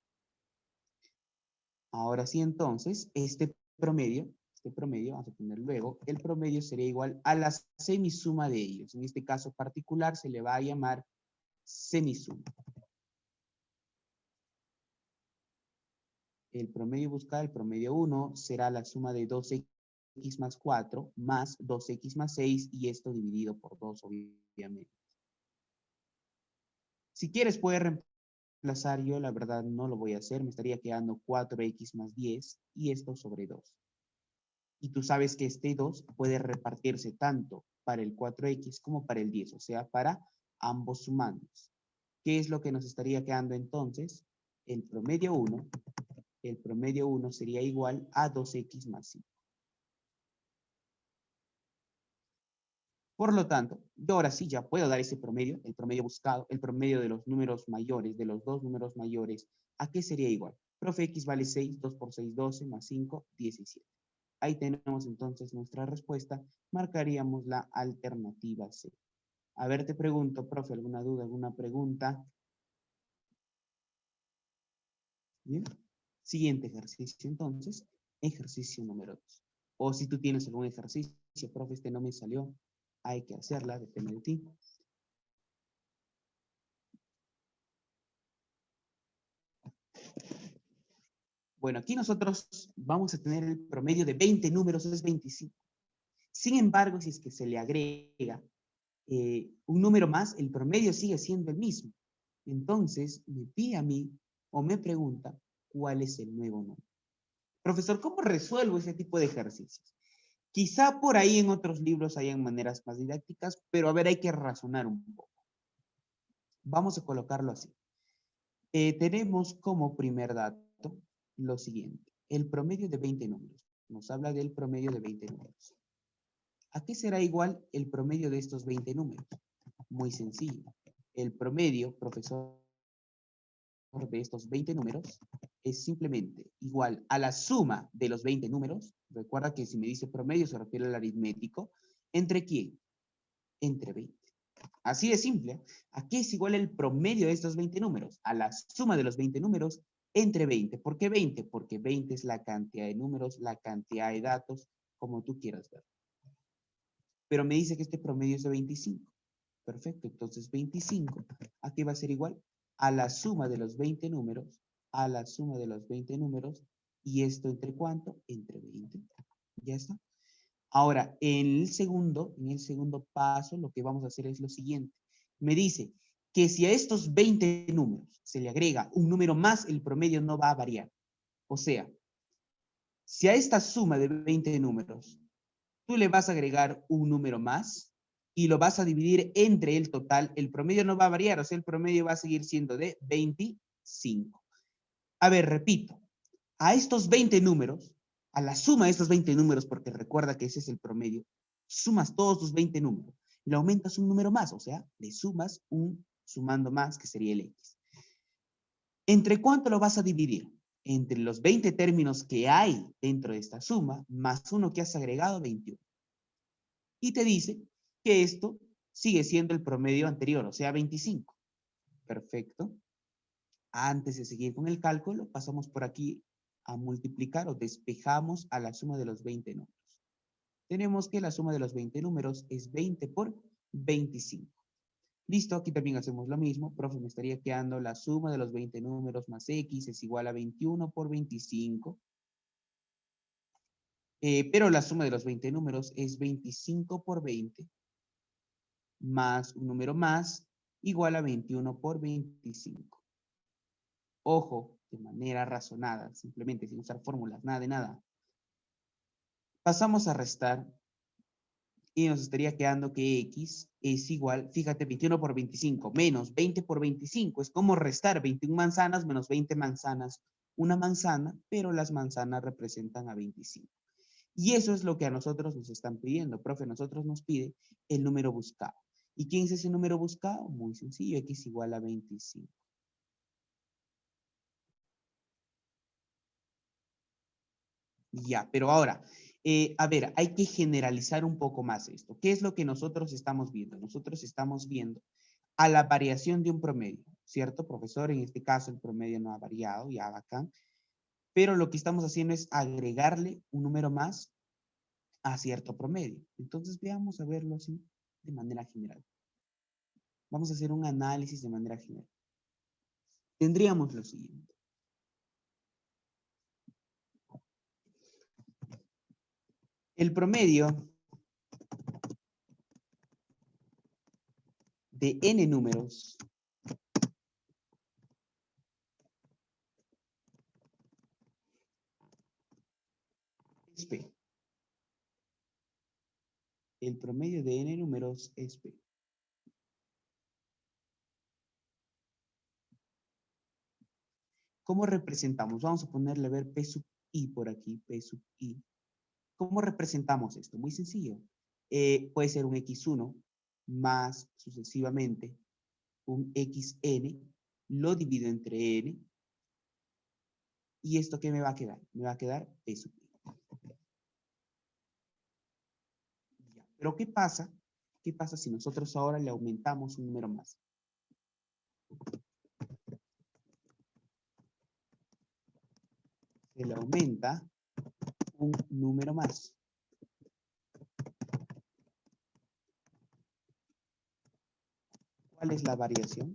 Ahora sí, entonces, este promedio, vamos a poner luego, el promedio sería igual a la semisuma de ellos. En este caso particular se le va a llamar semisuma. El promedio buscado, el promedio 1, será la suma de 2x más 4 más 2x más 6 y esto dividido por 2, obviamente. Si quieres puedes reemplazar, yo la verdad no lo voy a hacer, me estaría quedando 4x más 10 y esto sobre 2. Y tú sabes que este 2 puede repartirse tanto para el 4x como para el 10, o sea, para ambos sumandos. ¿Qué es lo que nos estaría quedando entonces? El promedio 1 sería igual a 2x más 5. Por lo tanto, yo ahora sí ya puedo dar ese promedio, el promedio buscado, el promedio de los números mayores, de los dos números mayores. ¿A qué sería igual? Profe, x vale 6, 2 por 6, 12, más 5, 17. Ahí tenemos entonces nuestra respuesta. Marcaríamos la alternativa C. A ver, te pregunto, profe, ¿alguna duda, alguna pregunta? Bien. Siguiente ejercicio, entonces, ejercicio número 2. O si tú tienes algún ejercicio, profe, este no me salió, hay que hacerla, depende de ti. Bueno, aquí nosotros vamos a tener el promedio de 20 números, es 25. Sin embargo, si es que se le agrega un número más, el promedio sigue siendo el mismo. Entonces, me pide a mí o me pregunta cuál es el nuevo número. Profesor, ¿cómo resuelvo ese tipo de ejercicios? Quizá por ahí en otros libros hayan maneras más didácticas, pero a ver, hay que razonar un poco. Vamos a colocarlo así. Tenemos como primer dato lo siguiente. El promedio de 20 números. Nos habla del promedio de 20 números. ¿A qué será igual el promedio de estos 20 números? Muy sencillo. El promedio, profesor, de estos 20 números es simplemente igual a la suma de los 20 números. Recuerda que si me dice promedio se refiere al aritmético. ¿Entre quién? Entre 20. Así de simple. ¿A qué es igual el promedio de estos 20 números? A la suma de los 20 números entre 20. ¿Por qué 20? Porque 20 es la cantidad de números, la cantidad de datos, como tú quieras ver. Pero me dice que este promedio es de 25. Perfecto, entonces 25, ¿a qué va a ser igual? A la suma de los 20 números, a la suma de los 20 números, ¿y esto entre cuánto? Entre 20. Ya está. Ahora, en el segundo paso, lo que vamos a hacer es lo siguiente. Me dice que si a estos 20 números se le agrega un número más, el promedio no va a variar. O sea, si a esta suma de 20 números tú le vas a agregar un número más y lo vas a dividir entre el total, el promedio no va a variar, o sea, el promedio va a seguir siendo de 25. A ver, repito, a estos 20 números, a la suma de estos 20 números, porque recuerda que ese es el promedio, sumas todos tus 20 números, le aumentas un número más, o sea, le sumas un sumando más, que sería el X. ¿Entre cuánto lo vas a dividir? Entre los 20 términos que hay dentro de esta suma, más uno que has agregado, 21. Y te dice que esto sigue siendo el promedio anterior, o sea, 25. Perfecto. Antes de seguir con el cálculo, pasamos por aquí a multiplicar o despejamos a la suma de los 20 números. Tenemos que la suma de los 20 números es 20 por 25. Listo, aquí también hacemos lo mismo. Profe, me estaría quedando la suma de los 20 números más X es igual a 21 por 25. Pero la suma de los 20 números es 25 por 20 más un número más igual a 21 por 25. Ojo, de manera razonada, simplemente sin usar fórmulas, nada de nada. Pasamos a restar y nos estaría quedando que X es igual, fíjate, 21 por 25 menos 20 por 25. Es como restar 21 manzanas menos 20 manzanas. Una manzana, pero las manzanas representan a 25. Y eso es lo que a nosotros nos están pidiendo. Profe, nosotros nos pide el número buscado. ¿Y quién es ese número buscado? Muy sencillo, X igual a 25. Ya, pero ahora, a ver, hay que generalizar un poco más esto. ¿Qué es lo que nosotros estamos viendo? Nosotros estamos viendo a la variación de un promedio, ¿cierto, profesor? En este caso el promedio no ha variado, ya bacán. Pero lo que estamos haciendo es agregarle un número más a cierto promedio. Entonces veamos a verlo así de manera general. Vamos a hacer un análisis de manera general. Tendríamos lo siguiente. El promedio de n números es P. El promedio de n números es P. ¿Cómo representamos? Vamos a ponerle a ver P sub I por aquí, P sub I. ¿Cómo representamos esto? Muy sencillo. Puede ser un x1 más sucesivamente un xn, lo divido entre n, y esto ¿qué me va a quedar? Me va a quedar P sub I. Ya. Pero ¿qué pasa? ¿Qué pasa si nosotros ahora le aumentamos un número más? Se le aumenta un número más. ¿Cuál es la variación?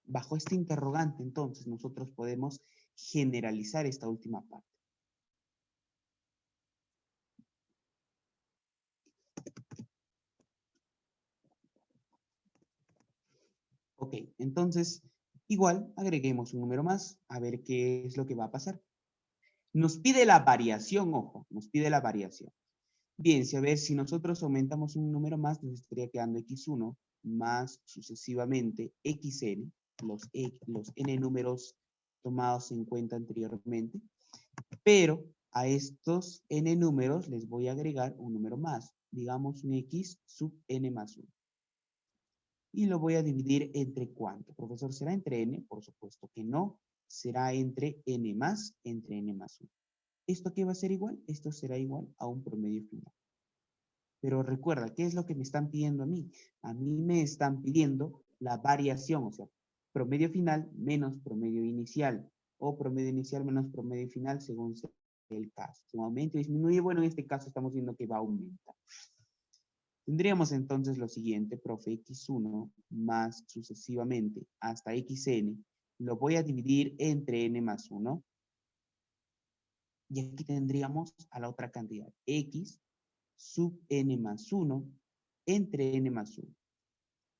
Bajo este interrogante, entonces, nosotros podemos generalizar esta última parte. Ok, entonces, igual, agreguemos un número más, a ver qué es lo que va a pasar. Nos pide la variación, ojo, nos pide la variación. Bien, si a ver, si nosotros aumentamos un número más, nos estaría quedando x1 más sucesivamente xn, los n números tomados en cuenta anteriormente, pero a estos n números les voy a agregar un número más, digamos un x sub n más 1. Y lo voy a dividir entre ¿cuánto? Profesor, ¿será entre n? Por supuesto que no, será entre n más 1. ¿Esto qué va a ser igual? Esto será igual a un promedio final. Pero recuerda, ¿qué es lo que me están pidiendo a mí? A mí me están pidiendo la variación, o sea, promedio final menos promedio inicial, o promedio inicial menos promedio final según sea el caso. Si aumenta o disminuye, bueno, en este caso estamos viendo que va a aumentar. Tendríamos entonces lo siguiente, profe, x1 más sucesivamente hasta xn, lo voy a dividir entre n más 1. Y aquí tendríamos a la otra cantidad, x sub n más 1 entre n más 1.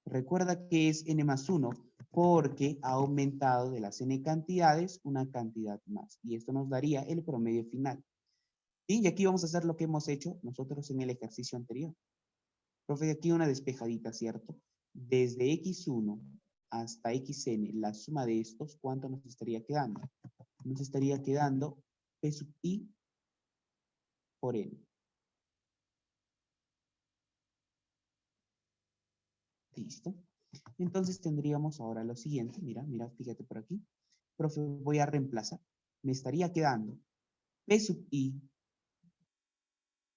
Recuerda que es n más 1 porque ha aumentado de las n cantidades una cantidad más. Y esto nos daría el promedio final. Y aquí vamos a hacer lo que hemos hecho nosotros en el ejercicio anterior. Profe, aquí una despejadita, ¿cierto? Desde x1 hasta xn, la suma de estos, ¿cuánto nos estaría quedando? Nos estaría quedando p sub i por n. Listo. Entonces tendríamos ahora lo siguiente. Mira, fíjate por aquí. Profe, voy a reemplazar. Me estaría quedando P sub I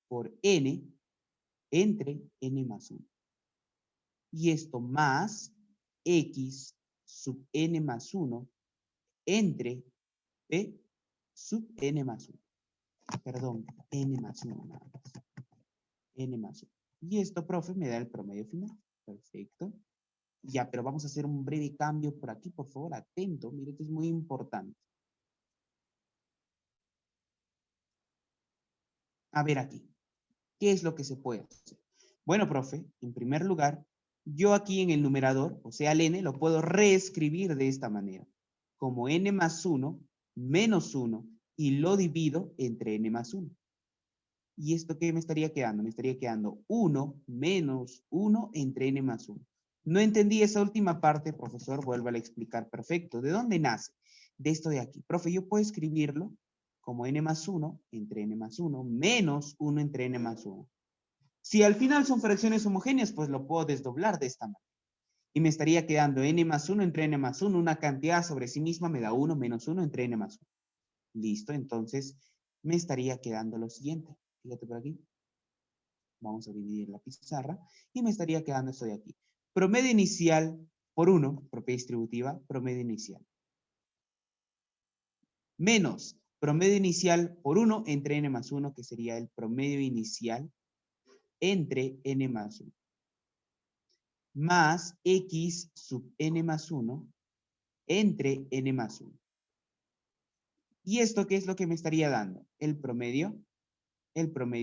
por N entre N más 1. Y esto más X sub N más 1 entre P sub N más 1. Perdón, N más 1 nada más. N más 1. Y esto, profe, me da el promedio final. Perfecto. Ya, pero vamos a hacer un breve cambio por aquí, por favor, atento. Mire que es muy importante. A ver aquí. ¿Qué es lo que se puede hacer? Bueno, profe, en primer lugar, yo aquí en el numerador, o sea, el n, lo puedo reescribir de esta manera. Como n más 1 menos 1 y lo divido entre n más 1. ¿Y esto qué me estaría quedando? Me estaría quedando 1 menos 1 entre n más 1. No entendí esa última parte, profesor, vuelvo a explicar. Perfecto. ¿De dónde nace? De esto de aquí. Profe, yo puedo escribirlo como n más 1 entre n más 1 menos 1 entre n más 1. Si al final son fracciones homogéneas, pues lo puedo desdoblar de esta manera. Y me estaría quedando n más 1 entre n más 1. Una cantidad sobre sí misma me da 1 menos 1 entre n más 1. Listo, entonces me estaría quedando lo siguiente. Fíjate por aquí. Vamos a dividir la pizarra. Y me estaría quedando esto de aquí. Promedio inicial por 1, propiedad distributiva, promedio inicial. Menos promedio inicial por 1 entre n más 1, que sería el promedio inicial entre n más 1. Más x sub n más 1 entre n más 1. ¿Y esto qué es lo que me estaría dando? El promedio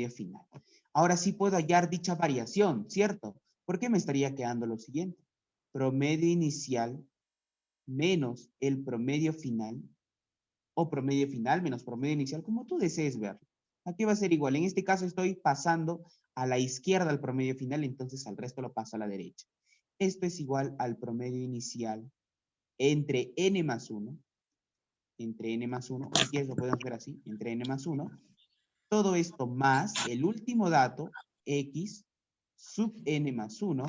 final. Ahora sí puedo hallar dicha variación, ¿cierto? ¿Por qué me estaría quedando lo siguiente? Promedio inicial menos el promedio final, o promedio final menos promedio inicial, como tú desees verlo. Aquí va a ser igual. En este caso estoy pasando a la izquierda al promedio final, entonces al resto lo paso a la derecha. Esto es igual al promedio inicial entre n más 1, entre n más 1, si quieres lo podemos ver así, entre n más 1, todo esto más el último dato, x sub n más 1,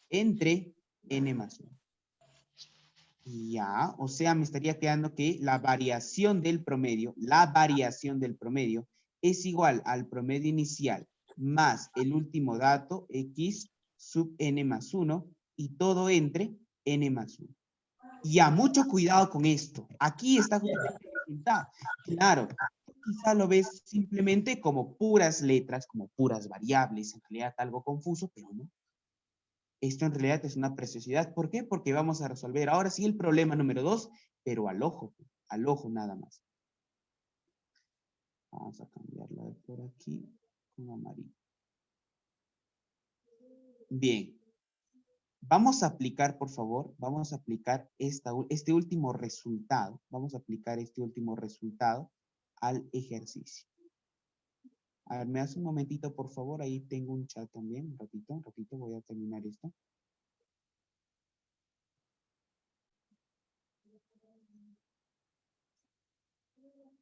entre n más 1. Ya, o sea, me estaría quedando que la variación del promedio es igual al promedio inicial más el último dato, x sub n más 1, y todo entre n más 1. Ya, mucho cuidado con esto. Aquí está justamente el resultado. Claro, quizá lo ves simplemente como puras letras, como puras variables, en realidad algo confuso, pero no. Esto en realidad es una preciosidad. ¿Por qué? Porque vamos a resolver ahora sí el problema número 2, pero al ojo nada más. Vamos a cambiarlo de por aquí con amarillo. Bien. Vamos a aplicar, por favor, vamos a aplicar este último resultado. Vamos a aplicar este último resultado al ejercicio. A ver, me das un momentito, por favor. Ahí tengo un chat también. Un ratito, voy a terminar esto.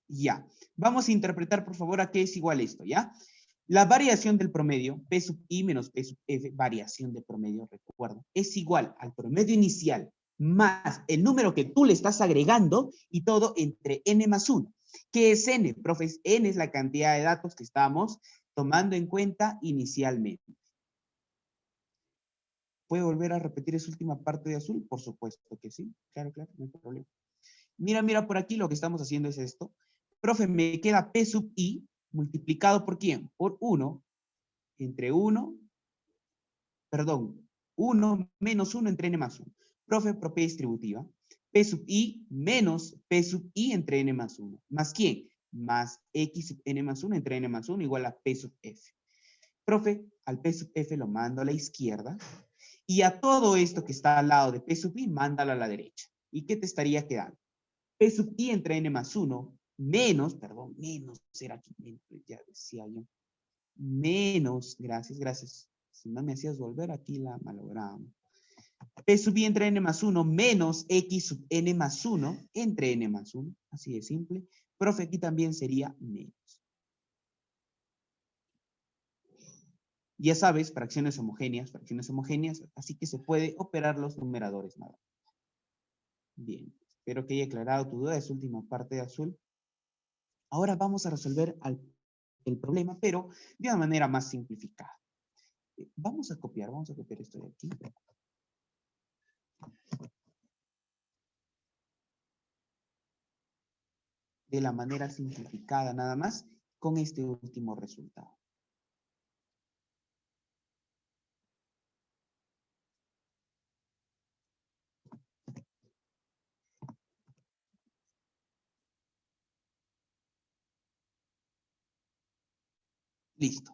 Ya. Vamos a interpretar, por favor, a qué es igual esto, ¿ya? La variación del promedio, P sub I menos P sub F, variación de promedio, recuerda, es igual al promedio inicial más el número que tú le estás agregando y todo entre n más 1. ¿Qué es n? Profe, n es la cantidad de datos que estamos tomando en cuenta inicialmente. ¿Puede volver a repetir esa última parte de azul? Por supuesto que sí. Claro, no hay problema. Mira, por aquí lo que estamos haciendo es esto. Profe, me queda P sub I multiplicado por ¿quién? Por 1 entre 1, perdón, 1 menos 1 entre n más 1. Profe, propiedad distributiva. P sub I menos P sub I entre n más 1. ¿Más quién? Más X sub n más 1 entre n más 1 igual a P sub F. Profe, al P sub F lo mando a la izquierda y a todo esto que está al lado de P sub I, mándalo a la derecha. ¿Y qué te estaría quedando? P sub I entre n más 1 menos, era aquí, ya decía yo, menos, gracias. Si no me hacías volver, aquí la malogramos. P sub I entre n más 1 menos X sub n más 1 entre n más 1. Así de simple. Profe, aquí también sería menos. Ya sabes, fracciones homogéneas, así que se puede operar los numeradores nada. Bien, espero que haya aclarado tu duda, esa última parte de azul. Ahora vamos a resolver el problema, pero de una manera más simplificada. Vamos a copiar esto de aquí. De la manera simplificada nada más, con este último resultado. Listo.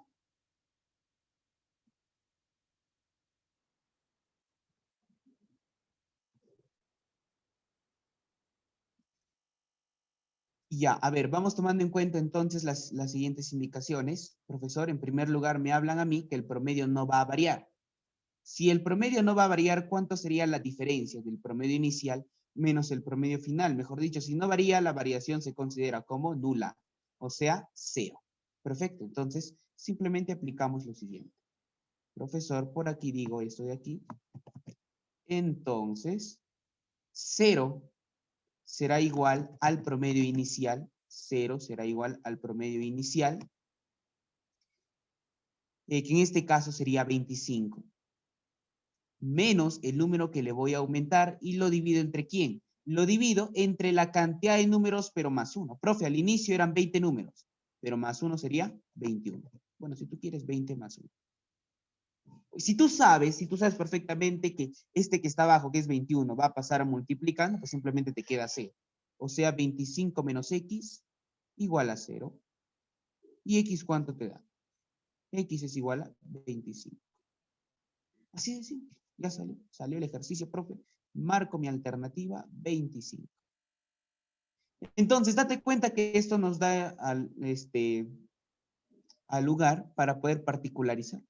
Ya, a ver, vamos tomando en cuenta entonces las siguientes indicaciones. Profesor, en primer lugar me hablan a mí que el promedio no va a variar. Si el promedio no va a variar, ¿cuánto sería la diferencia del promedio inicial menos el promedio final? Mejor dicho, si no varía, la variación se considera como nula, o sea, cero. Perfecto, entonces simplemente aplicamos lo siguiente. Profesor, por aquí digo esto de aquí. Entonces, cero será igual al promedio inicial. 0 será igual al promedio inicial, que en este caso sería 25. Menos el número que le voy a aumentar y lo divido entre ¿quién? Lo divido entre la cantidad de números, pero más 1. Profe, al inicio eran 20 números, pero más 1 sería 21. Bueno, si tú quieres 20 más 1. Si tú sabes perfectamente que este que está abajo, que es 21, va a pasar a multiplicando, pues simplemente te queda 0. O sea, 25 menos x igual a 0. ¿Y x cuánto te da? X es igual a 25. Así de simple. Ya salió. Salió el ejercicio, profe. Marco mi alternativa 25. Entonces, date cuenta que esto nos da al lugar para poder particularizar.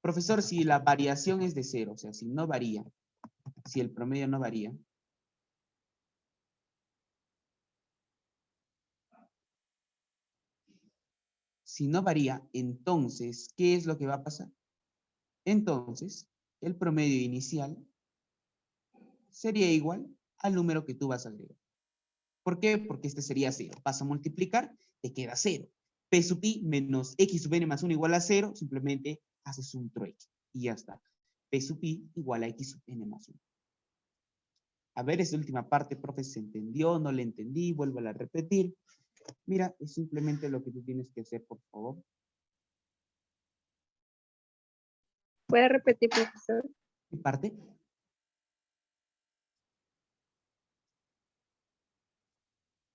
Profesor, si la variación es de 0, o sea, si no varía, si el promedio no varía, si no varía, entonces, ¿qué es lo que va a pasar? Entonces, el promedio inicial sería igual al número que tú vas a agregar. ¿Por qué? Porque este sería 0. Vas a multiplicar, te queda 0. P sub i menos x sub n más 1 igual a 0, simplemente haces un trueque y ya está. P sub i igual a x sub n más 1. A ver, esa última parte, profe, ¿se entendió? ¿No le entendí? Vuelvo a repetir. Mira, es simplemente lo que tú tienes que hacer, por favor. ¿Puede repetir, profesor? ¿Qué parte?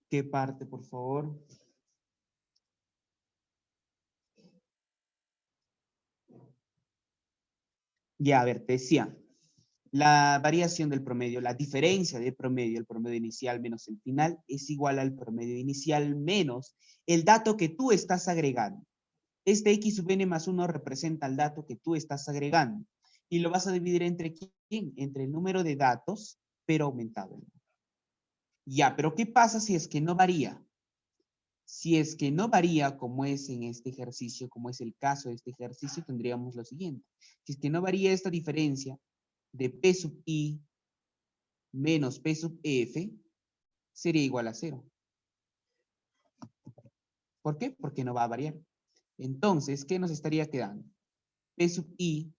¿Qué parte, por favor? Ya, a ver, te decía, la variación del promedio, la diferencia del promedio, el promedio inicial menos el final, es igual al promedio inicial menos el dato que tú estás agregando. Este x sub n más 1 representa el dato que tú estás agregando. Y lo vas a dividir entre ¿quién? Entre el número de datos, pero aumentado. Ya, pero ¿qué pasa si es que no varía? Si es que no varía como es en este ejercicio, como es el caso de este ejercicio, tendríamos lo siguiente. Si es que no varía esta diferencia de P sub I menos P sub F, sería igual a 0. ¿Por qué? Porque no va a variar. Entonces, ¿qué nos estaría quedando? P sub I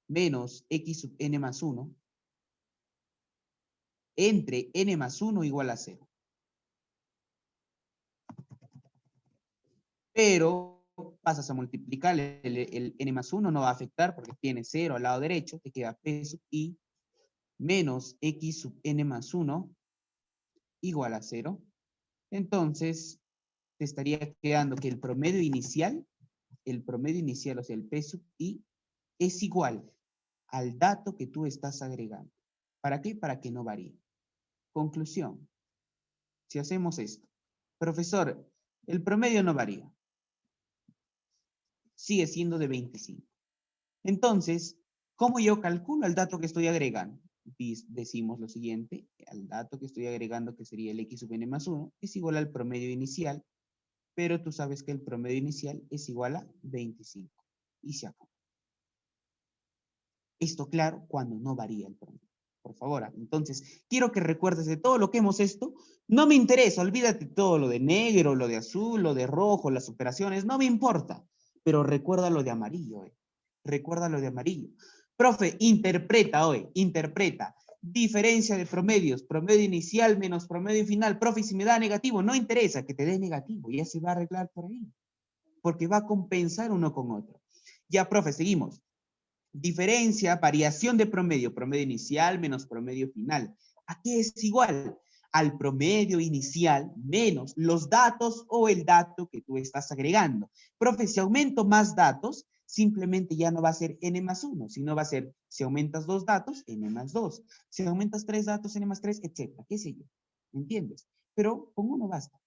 menos X sub N más 1 entre N más 1 igual a 0. Pero pasas a multiplicar, el N más 1 no va a afectar porque tiene 0 al lado derecho, te queda P sub I menos X sub N más 1 igual a 0. Entonces, te estaría quedando que el promedio inicial, o sea, el P sub I, es igual al dato que tú estás agregando. ¿Para qué? Para que no varíe. Conclusión. Si hacemos esto. Profesor, el promedio no varía. Sigue siendo de 25. Entonces, ¿cómo yo calculo el dato que estoy agregando? Decimos lo siguiente, al dato que estoy agregando, que sería el x sub n más 1, es igual al promedio inicial, pero tú sabes que el promedio inicial es igual a 25. Y se acabó. Esto claro cuando no varía el promedio. por favor. Entonces, quiero que recuerdes de todo lo que hemos hecho. No me interesa, olvídate todo lo de negro, lo de azul, lo de rojo, las operaciones, no me importa. Pero recuerda lo de amarillo, Recuerda lo de amarillo. Profe, interpreta hoy, interpreta. Diferencia de promedios, promedio inicial menos promedio final. Profe, si me da negativo, no interesa que te dé negativo, ya se va a arreglar por ahí. Porque va a compensar uno con otro. Ya, profe, seguimos. Diferencia, variación de promedio, promedio inicial menos promedio final. ¿A qué es igual? Al promedio inicial menos los datos o el dato que tú estás agregando. Profe, si aumento más datos, simplemente ya no va a ser n más 1, sino va a ser, si aumentas 2 datos, n más 2. Si aumentas 3 datos, n más 3, etcétera. ¿Qué sé yo? ¿Entiendes? Pero con uno basta.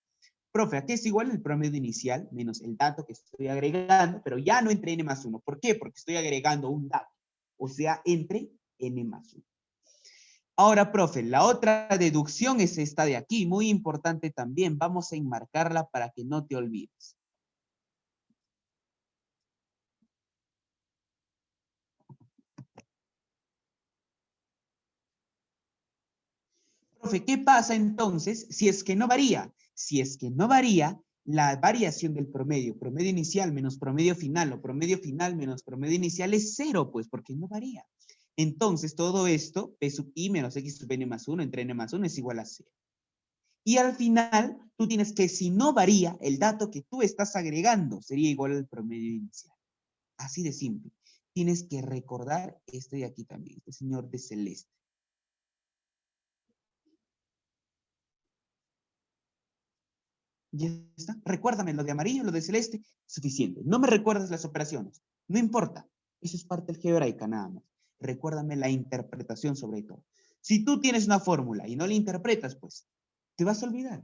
Profe, aquí es igual el promedio inicial menos el dato que estoy agregando, pero ya no entre n más 1. ¿Por qué? Porque estoy agregando un dato. O sea, entre n más 1. Ahora, profe, la otra deducción es esta de aquí, muy importante también. Vamos a enmarcarla para que no te olvides. Profe, ¿qué pasa entonces si es que no varía? Si es que no varía, la variación del promedio, promedio inicial menos promedio final o promedio final menos promedio inicial es 0, pues, porque no varía. Entonces, todo esto, P sub I menos X sub N más 1 entre N más 1 es igual a 0. Y al final, tú tienes que, si no varía, el dato que tú estás agregando sería igual al promedio inicial. Así de simple. Tienes que recordar este de aquí también, este señor de celeste. Ya está. Recuérdame lo de amarillo, lo de celeste, suficiente. No me recuerdas las operaciones. No importa. Eso es parte algebraica nada más. Recuérdame la interpretación sobre todo. Si tú tienes una fórmula y no la interpretas, pues te vas a olvidar.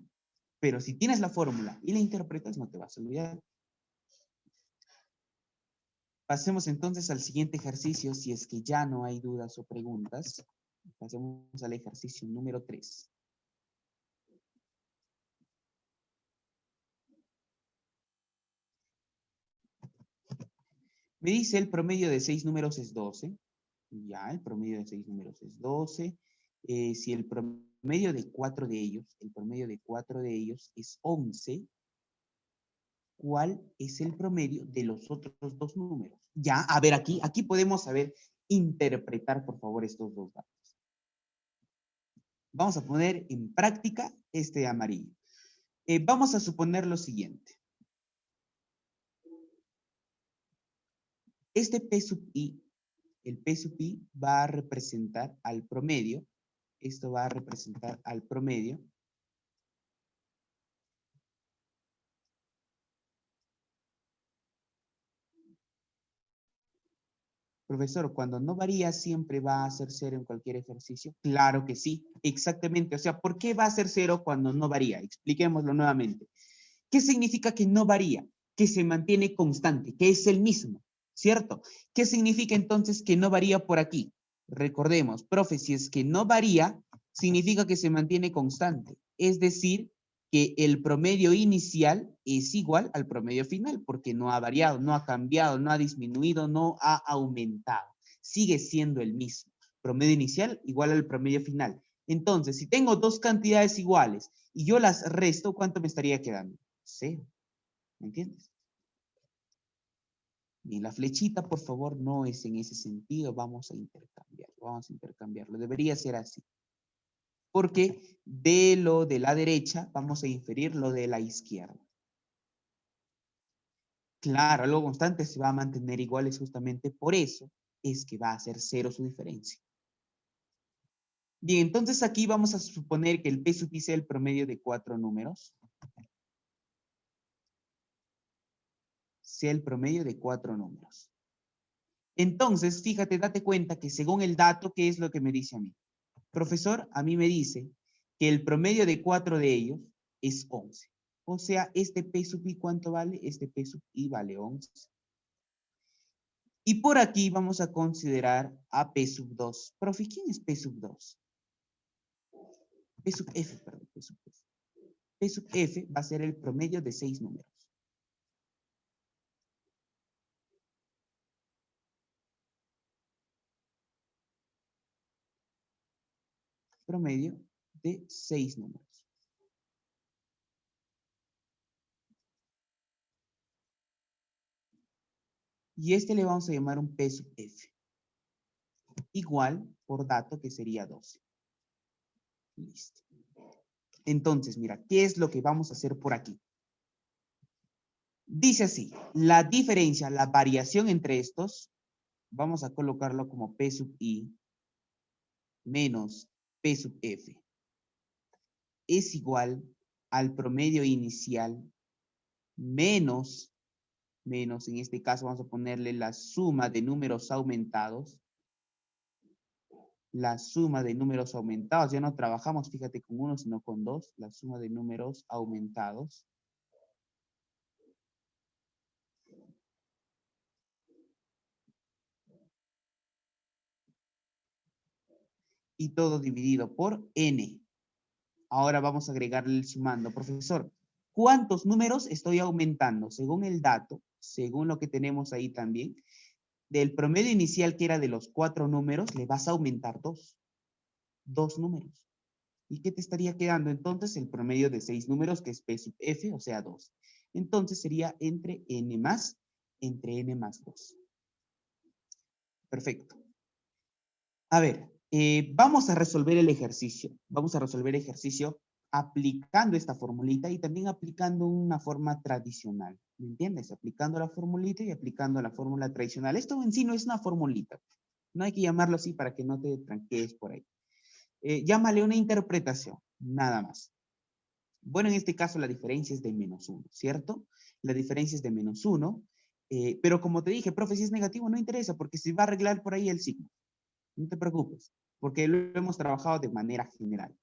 Pero si tienes la fórmula y la interpretas, no te vas a olvidar. Pasemos entonces al siguiente ejercicio, si es que ya no hay dudas o preguntas. Pasemos al ejercicio número 3. Me dice el promedio de 6 números es 12. Ya, el promedio de 6 números es 12. Si el promedio de 4 de ellos, el promedio de 4 de ellos es 11, ¿cuál es el promedio de los otros dos números? Ya, a ver, aquí podemos saber interpretar, por favor, estos dos datos. Vamos a poner en práctica este amarillo. Vamos a suponer lo siguiente. Este P sub I, el P sub I va a representar al promedio. Esto va a representar al promedio. Profesor, cuando no varía, ¿siempre va a ser 0 en cualquier ejercicio? Claro que sí, exactamente. O sea, ¿por qué va a ser 0 cuando no varía? Expliquémoslo nuevamente. ¿Qué significa que no varía? Que se mantiene constante, que es el mismo, ¿cierto? ¿Qué significa entonces que no varía por aquí? Recordemos, profe, si es que no varía, significa que se mantiene constante. Es decir, que el promedio inicial es igual al promedio final, porque no ha variado, no ha cambiado, no ha disminuido, no ha aumentado. Sigue siendo el mismo. Promedio inicial igual al promedio final. Entonces, si tengo dos cantidades iguales y yo las resto, ¿cuánto me estaría quedando? 0. ¿Me entiendes? Y la flechita, por favor, no es en ese sentido. Vamos a intercambiarlo. Vamos a intercambiarlo. Debería ser así. Porque de lo de la derecha vamos a inferir lo de la izquierda. Claro, algo constante se va a mantener igual, es justamente por eso es que va a ser 0 su diferencia. Bien, entonces aquí vamos a suponer que el P sub I sea el promedio de 4 números. Sea el promedio de 4 números. Entonces, fíjate, date cuenta que según el dato, ¿qué es lo que me dice a mí? Profesor, a mí me dice que el promedio de 4 de ellos es 11. O sea, este P sub I, ¿cuánto vale? Este P sub I vale 11. Y por aquí vamos a considerar a P sub 2. Profe, ¿quién es P sub 2? P sub F, perdón, P sub F. P sub F va a ser el promedio de 6 números. promedio de 6 números. Y este le vamos a llamar un P sub F. Igual por dato que sería 12. Listo. Entonces, mira, ¿qué es lo que vamos a hacer por aquí? Dice así, la diferencia, la variación entre estos, vamos a colocarlo como P sub I menos P sub F. Es igual al promedio inicial menos, en este caso vamos a ponerle la suma de números aumentados. La suma de números aumentados, ya no trabajamos, fíjate, con uno, sino con dos. La suma de números aumentados. Y todo dividido por n. Ahora vamos a agregarle el sumando. Profesor, ¿cuántos números estoy aumentando? Según el dato, según lo que tenemos ahí también, del promedio inicial que era de los 4 números, le vas a aumentar 2. 2 números. ¿Y qué te estaría quedando entonces? El promedio de 6 números, que es P sub F, o sea 2. Entonces sería entre n más 2. Perfecto. A ver, vamos a resolver el ejercicio. Vamos a resolver el ejercicio aplicando esta formulita y también aplicando una forma tradicional. ¿Me entiendes? Aplicando la formulita y aplicando la fórmula tradicional. Esto en sí no es una formulita. No hay que llamarlo así para que no te tranquees por ahí. Llámale una interpretación, nada más. Bueno, en este caso la diferencia es de -1, ¿cierto? La diferencia es de -1, pero como te dije, profe, si es negativo no interesa porque se va a arreglar por ahí el signo. No te preocupes, porque lo hemos trabajado de manera general.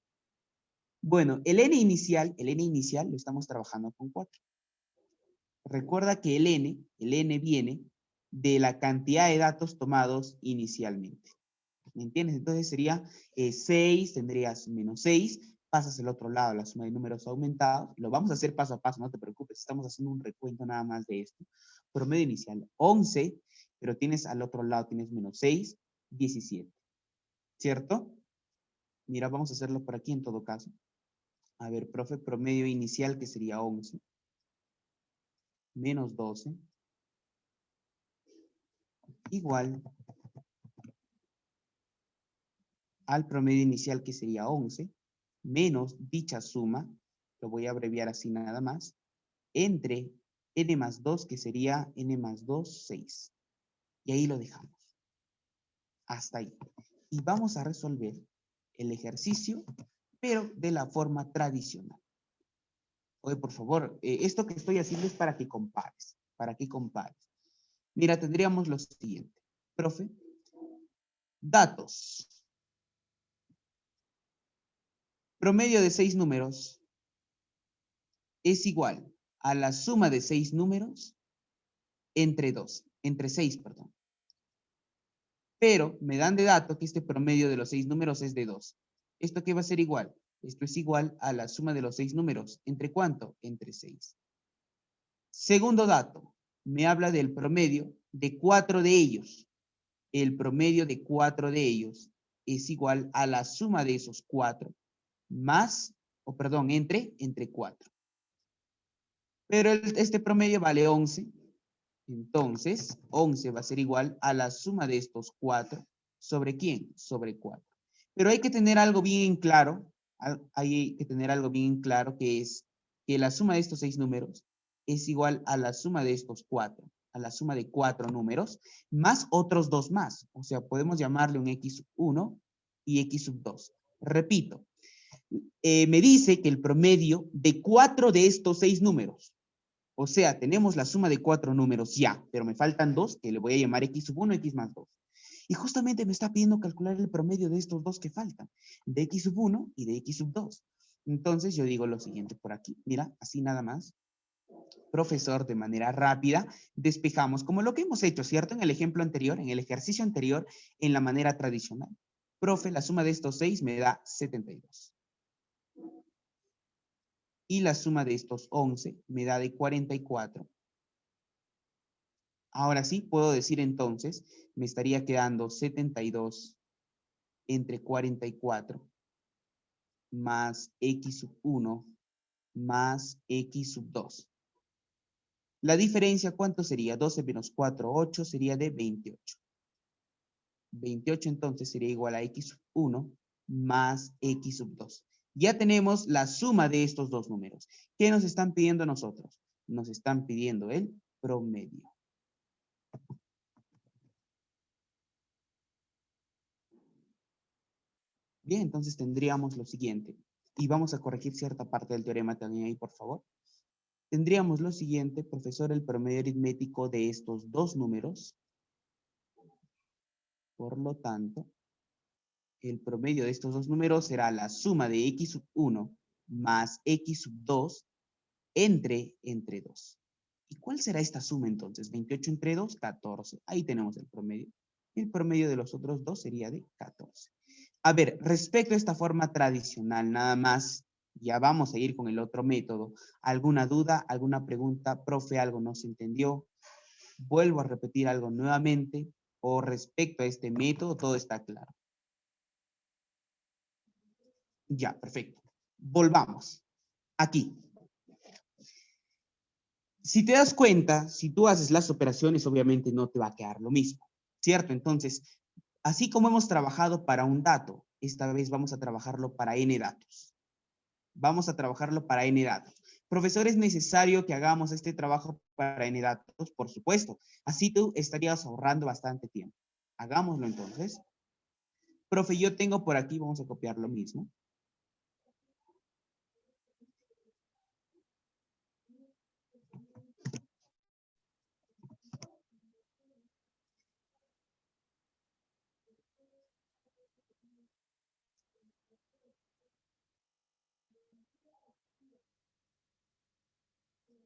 Bueno, el n inicial lo estamos trabajando con 4. Recuerda que el n viene de la cantidad de datos tomados inicialmente. ¿Me entiendes? Entonces sería 6, tendrías -6, pasas al otro lado la suma de números aumentados. Lo vamos a hacer paso a paso, no te preocupes, estamos haciendo un recuento nada más de esto. Promedio inicial 11, pero tienes al otro lado, tienes -6, 17. ¿Cierto? Mira, vamos a hacerlo por aquí en todo caso. A ver, profe, promedio inicial que sería 11, menos 12, igual al promedio inicial que sería 11, menos dicha suma, lo voy a abreviar así nada más, entre n más 2 que sería n más 2, 6. Y ahí lo dejamos. Hasta ahí. Y vamos a resolver el ejercicio, pero de la forma tradicional. Oye, por favor, esto que estoy haciendo es para que compares. Para que compares. Mira, tendríamos lo siguiente. Profe, datos. Promedio de 6 números es igual a la suma de 6 números entre 6, perdón. Pero me dan de dato que este promedio de los 6 números es de 2. ¿Esto qué va a ser igual? Esto es igual a la suma de los 6 números. ¿Entre cuánto? Entre 6. Segundo dato, me habla del promedio de 4 de ellos. El promedio de 4 de ellos es igual a la suma de esos 4 más, entre 4. Pero este promedio vale 11. Entonces, 11 va a ser igual a la suma de estos 4. ¿Sobre quién? Sobre 4. Pero hay que tener algo bien claro. Hay que tener algo bien claro, que es que la suma de estos 6 números es igual a la suma de estos 4. A la suma de 4 números, más otros 2 más. O sea, podemos llamarle un x1 y x2. Repito, me dice que el promedio de 4 de estos 6 números, o sea, tenemos la suma de 4 números ya, pero me faltan 2 que le voy a llamar x1, x más 2. Y justamente me está pidiendo calcular el promedio de estos dos que faltan, de x1 y de x2. Entonces yo digo lo siguiente por aquí. Mira, así nada más. Profesor, de manera rápida, despejamos como lo que hemos hecho, ¿cierto? En el ejemplo anterior, en el ejercicio anterior, en la manera tradicional. Profe, la suma de estos 6 me da 72. Y la suma de estos 11 me da de 44. Ahora sí, puedo decir entonces, me estaría quedando 72 entre 44. más x sub 1 más x sub 2. La diferencia, ¿cuánto sería? 12 menos 4, 8, sería de 28. 28 entonces sería igual a x sub 1 más x sub 2. Ya tenemos la suma de estos dos números. ¿Qué nos están pidiendo a nosotros? Nos están pidiendo el promedio. Bien, entonces tendríamos lo siguiente. Y vamos a corregir cierta parte del teorema también ahí, por favor. Tendríamos lo siguiente, profesor, el promedio aritmético de estos dos números. Por lo tanto, el promedio de estos dos números será la suma de x sub 1 más x sub 2 entre 2. ¿Y cuál será esta suma entonces? 28 entre 2, 14. Ahí tenemos el promedio. El promedio de los otros dos sería de 14. A ver, respecto a esta forma tradicional, nada más, ya vamos a ir con el otro método. ¿Alguna duda, alguna pregunta? Profe, ¿algo no se entendió? Vuelvo a repetir algo nuevamente, o respecto a este método, todo está claro. Ya, perfecto. Volvamos. Aquí. Si te das cuenta, si tú haces las operaciones, obviamente no te va a quedar lo mismo, ¿cierto? Entonces, así como hemos trabajado para un dato, esta vez vamos a trabajarlo para n datos. Vamos a trabajarlo para n datos. Profesor, ¿es necesario que hagamos este trabajo para n datos? Por supuesto. Así tú estarías ahorrando bastante tiempo. Hagámoslo entonces. Profe, yo tengo por aquí, vamos a copiar lo mismo.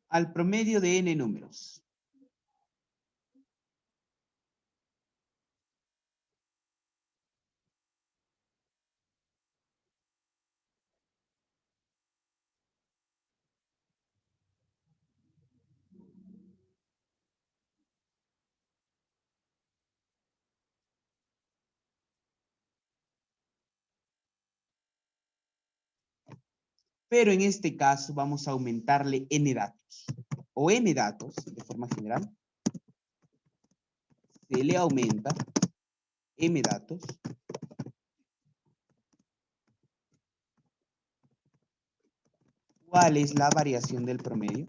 Al promedio de n números. Pero en este caso vamos a aumentarle n datos. O n datos, de forma general, se le aumenta m datos ¿cuál es la variación del promedio?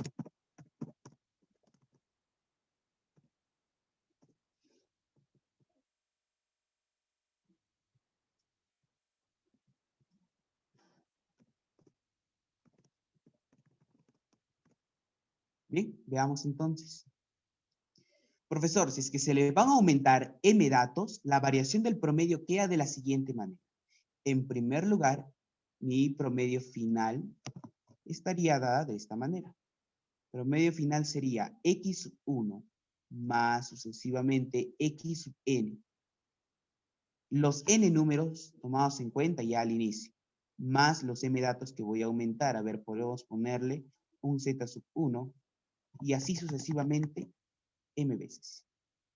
Bien, veamos entonces. Profesor, si es que se le van a aumentar m datos, la variación del promedio queda de la siguiente manera. En primer lugar, mi promedio final estaría dada de esta manera. Promedio final sería x sub 1 más sucesivamente x sub n. Los n números tomados en cuenta ya al inicio, más los m datos que voy a aumentar. A ver, podemos ponerle un z sub 1 y así sucesivamente m veces,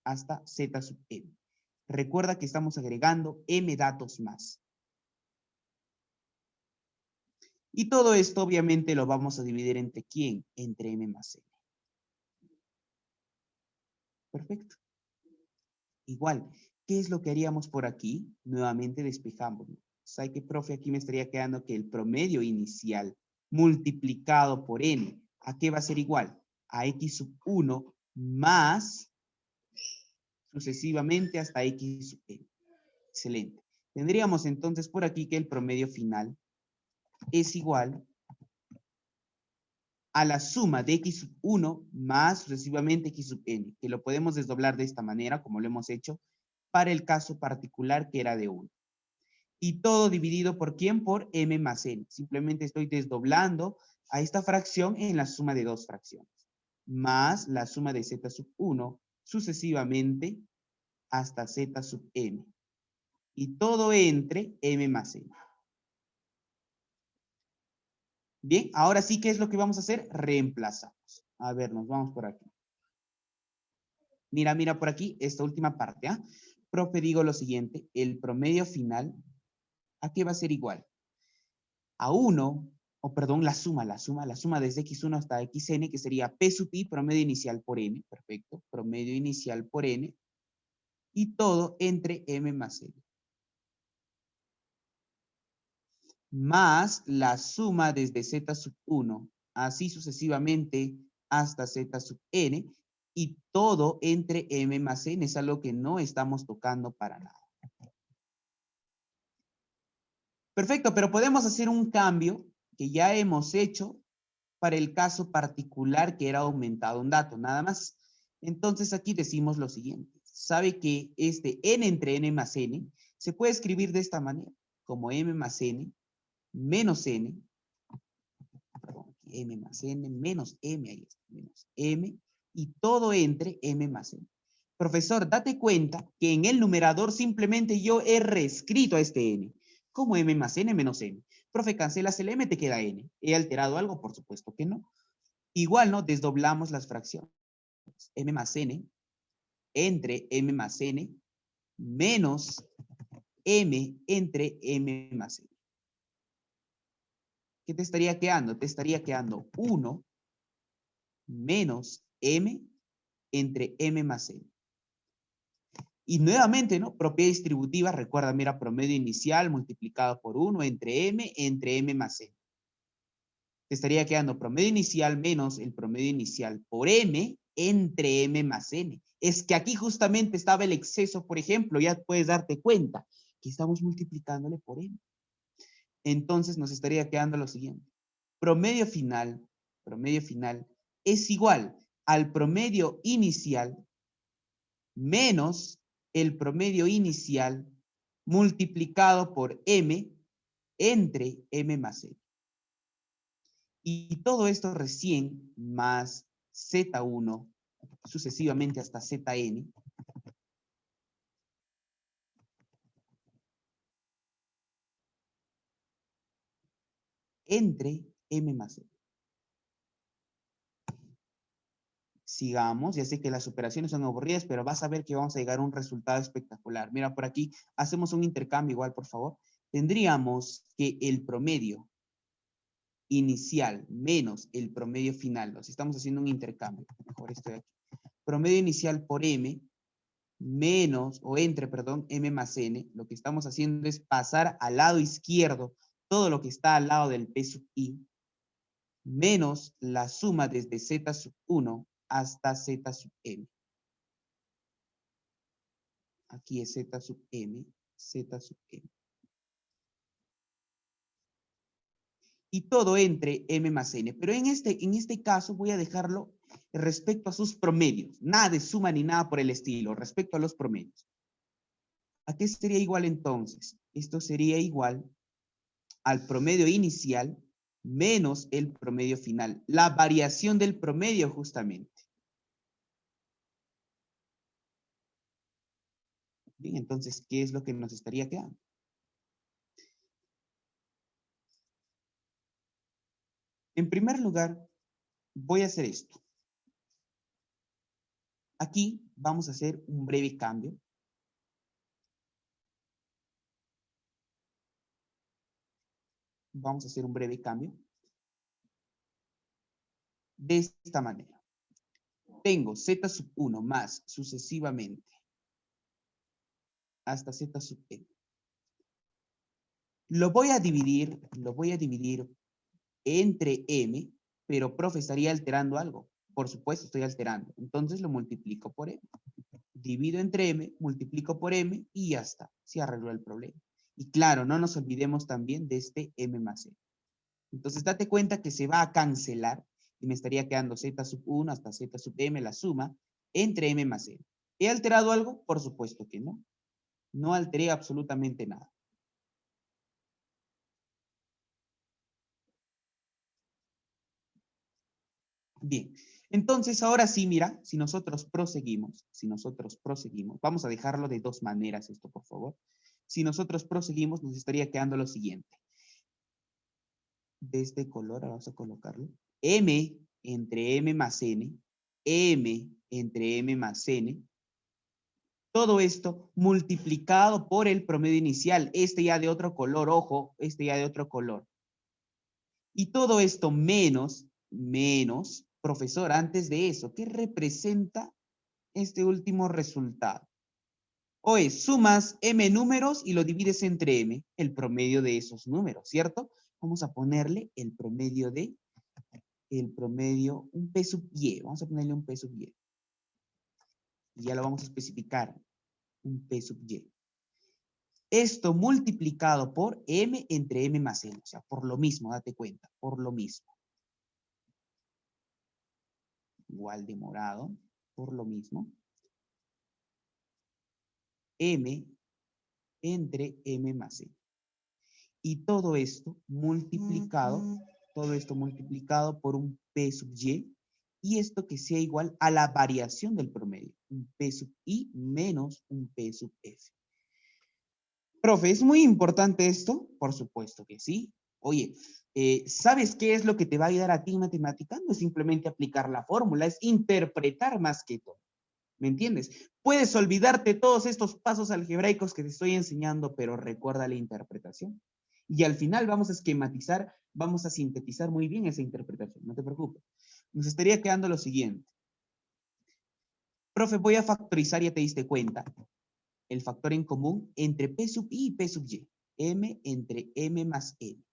hasta z sub m. Recuerda que estamos agregando m datos más. Y todo esto obviamente lo vamos a dividir entre ¿quién? Entre m más n. Perfecto. Igual, ¿qué es lo que haríamos por aquí? Nuevamente despejamos. ¿Sabe qué, profe? Aquí me estaría quedando que el promedio inicial multiplicado por n, ¿a qué va a ser igual? A x sub 1 más sucesivamente hasta x sub n. Excelente. Tendríamos entonces por aquí que el promedio final es igual a la suma de x sub 1 más sucesivamente x sub n, que lo podemos desdoblar de esta manera, como lo hemos hecho, para el caso particular que era de 1. Y todo dividido por ¿quién? Por m más n. Simplemente estoy desdoblando a esta fracción en la suma de dos fracciones. Más la suma de z sub 1 sucesivamente hasta z sub m. Y todo entre m más n. Bien, ahora sí, ¿qué es lo que vamos a hacer? Reemplazamos. A ver, nos vamos por aquí. Mira, mira por aquí, esta última parte, ¿ah? Profe, digo lo siguiente, el promedio final, ¿a qué va a ser igual? a 1, o perdón, la suma desde x1 hasta xn, que sería p sub i, promedio inicial por n, perfecto, promedio inicial por n, y todo entre m más n. Más la suma desde z sub 1, así sucesivamente hasta z sub n, y todo entre m más n, es algo que no estamos tocando para nada. Perfecto, pero podemos hacer un cambio que ya hemos hecho para el caso particular que era aumentado un dato, nada más. Entonces aquí decimos lo siguiente. Sabe que este n entre n más n se puede escribir de esta manera, como m más n menos n, perdón, m más n menos m, ahí está, menos m, y todo entre m más n. Profesor, date cuenta que en el numerador simplemente yo he reescrito a este n como m más n menos n. Profe, cancelas el m, te queda n. ¿He alterado algo? Por supuesto que no. Igual, ¿no? Desdoblamos las fracciones. M más n entre m más n menos m entre m más n. ¿Qué te estaría quedando? Te estaría quedando 1 menos m entre m más n. Y nuevamente, ¿no? Propiedad distributiva, recuerda, mira, promedio inicial multiplicado por 1 entre m más n. Te estaría quedando promedio inicial menos el promedio inicial por m entre m más n. Es que aquí justamente estaba el exceso, por ejemplo, ya puedes darte cuenta que estamos multiplicándole por m. Entonces nos estaría quedando lo siguiente. Promedio final es igual al promedio inicial menos el promedio inicial multiplicado por m entre m más n. Y todo esto recién más z1 sucesivamente hasta zn entre m más n. Sigamos, ya sé que las operaciones son aburridas, pero vas a ver que vamos a llegar a un resultado espectacular. Mira, por aquí hacemos un intercambio igual, por favor. Tendríamos que el promedio inicial menos el promedio final. Nos estamos haciendo un intercambio. Mejor estoy aquí. Promedio inicial por m menos, o entre, perdón, m más n. Lo que estamos haciendo es pasar al lado izquierdo todo lo que está al lado del p sub i menos la suma desde z sub 1 hasta z sub m. Aquí es z sub m, z sub m. Y todo entre m más n. Pero en este caso voy a dejarlo respecto a sus promedios. Nada de suma ni nada por el estilo, respecto a los promedios. ¿A qué sería igual entonces? Esto sería igual al promedio inicial menos el promedio final. La variación del promedio justamente. Bien, entonces, ¿qué es lo que nos estaría quedando? En primer lugar, voy a hacer esto. Aquí vamos a hacer un breve cambio. Vamos a hacer un breve cambio. De esta manera. Tengo z sub 1 más sucesivamente hasta z sub n. Lo voy a dividir entre m, pero profe, estaría alterando algo. Por supuesto, estoy alterando. Entonces lo multiplico por m. Divido entre m, multiplico por m y ya está. Se arregló el problema. Y claro, no nos olvidemos también de este m más n. Entonces date cuenta que se va a cancelar y me estaría quedando z sub 1 hasta z sub m, la suma, entre m más n. ¿He alterado algo? Por supuesto que no. No alteré absolutamente nada. Bien, entonces ahora sí, mira, si nosotros proseguimos, vamos a dejarlo de dos maneras esto, por favor. Si nosotros proseguimos, nos estaría quedando lo siguiente. De este color, vamos a colocarlo. M entre M más N, M entre M más N. Todo esto multiplicado por el promedio inicial. Este ya de otro color, ojo, este ya de otro color. Y todo esto menos, profesor, antes de eso, ¿qué representa este último resultado? O es, sumas m números y lo divides entre m, el promedio de esos números, ¿cierto? Vamos a ponerle el promedio, un p sub y, vamos a ponerle un p sub y. Y ya lo vamos a especificar, un p sub y. Esto multiplicado por m entre m más n, o sea, por lo mismo, date cuenta, por lo mismo. Igual de morado, por lo mismo. M entre m más n. Y todo esto multiplicado por un p sub y esto que sea igual a la variación del promedio, un p sub i menos un p sub f. Profe, ¿es muy importante esto? Por supuesto que sí. Oye, ¿sabes qué es lo que te va a ayudar a ti en matemática? No es simplemente aplicar la fórmula, es interpretar más que todo. ¿Me entiendes? Puedes olvidarte todos estos pasos algebraicos que te estoy enseñando, pero recuerda la interpretación. Y al final vamos a esquematizar, vamos a sintetizar muy bien esa interpretación, no te preocupes. Nos estaría quedando lo siguiente. Profe, voy a factorizar, ya te diste cuenta, el factor en común entre P sub I y P sub Y. M entre M más N.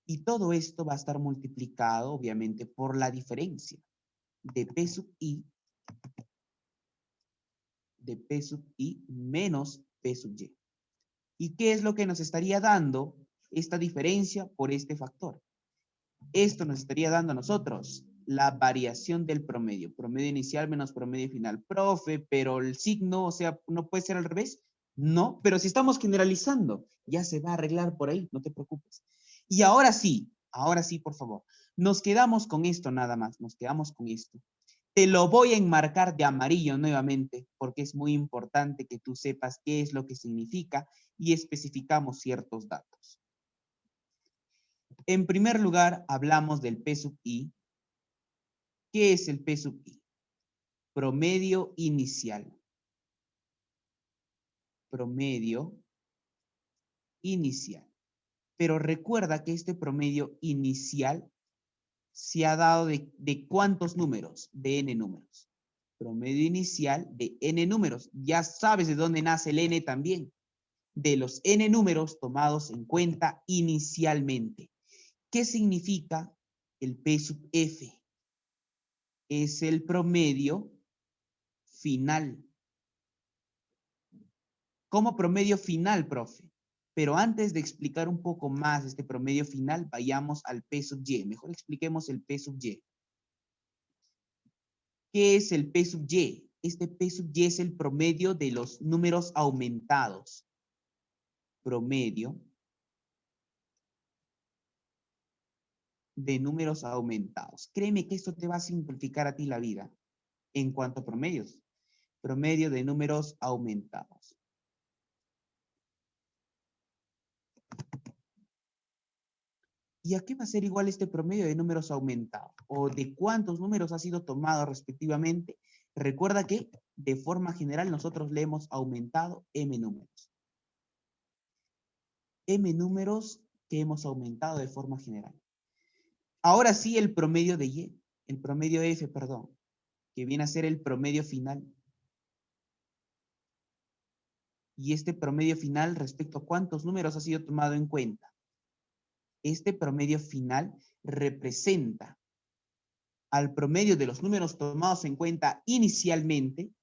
Y todo esto va a estar multiplicado, obviamente, por la diferencia de P sub I menos P sub Y. ¿Y qué es lo que nos estaría dando esta diferencia por este factor? Esto nos estaría dando a nosotros la variación del promedio. Promedio inicial menos promedio final. Profe, pero el signo, o sea, ¿no puede ser al revés? No, pero si estamos generalizando, ya se va a arreglar por ahí, no te preocupes. Y ahora sí, por favor, nos quedamos con esto nada más, nos quedamos con esto. Te lo voy a enmarcar de amarillo nuevamente, porque es muy importante que tú sepas qué es lo que significa y especificamos ciertos datos. En primer lugar, hablamos del P sub I. ¿Qué es el P sub I? Promedio inicial. Promedio inicial. Pero recuerda que este promedio inicial se ha dado de ¿cuántos números? De n números. Promedio inicial de n números. Ya sabes de dónde nace el n también. De los n números tomados en cuenta inicialmente. ¿Qué significa el P sub f? Es el promedio final. Como promedio final, profe. Pero antes de explicar un poco más este promedio final, vayamos al P sub y. Mejor expliquemos el P sub y. ¿Qué es el P sub y? Este P sub y es el promedio de los números aumentados. Promedio de números aumentados. Créeme que esto te va a simplificar a ti la vida en cuanto a promedios. Promedio de números aumentados. ¿Y a qué va a ser igual este promedio de números aumentados? ¿O de cuántos números ha sido tomado respectivamente? Recuerda que de forma general nosotros le hemos aumentado m números. M números que hemos aumentado de forma general. Ahora sí el promedio de y, el promedio f, perdón, que viene a ser el promedio final. Y este promedio final respecto a cuántos números ha sido tomado en cuenta. Este promedio final representa al promedio de los números tomados en cuenta inicialmente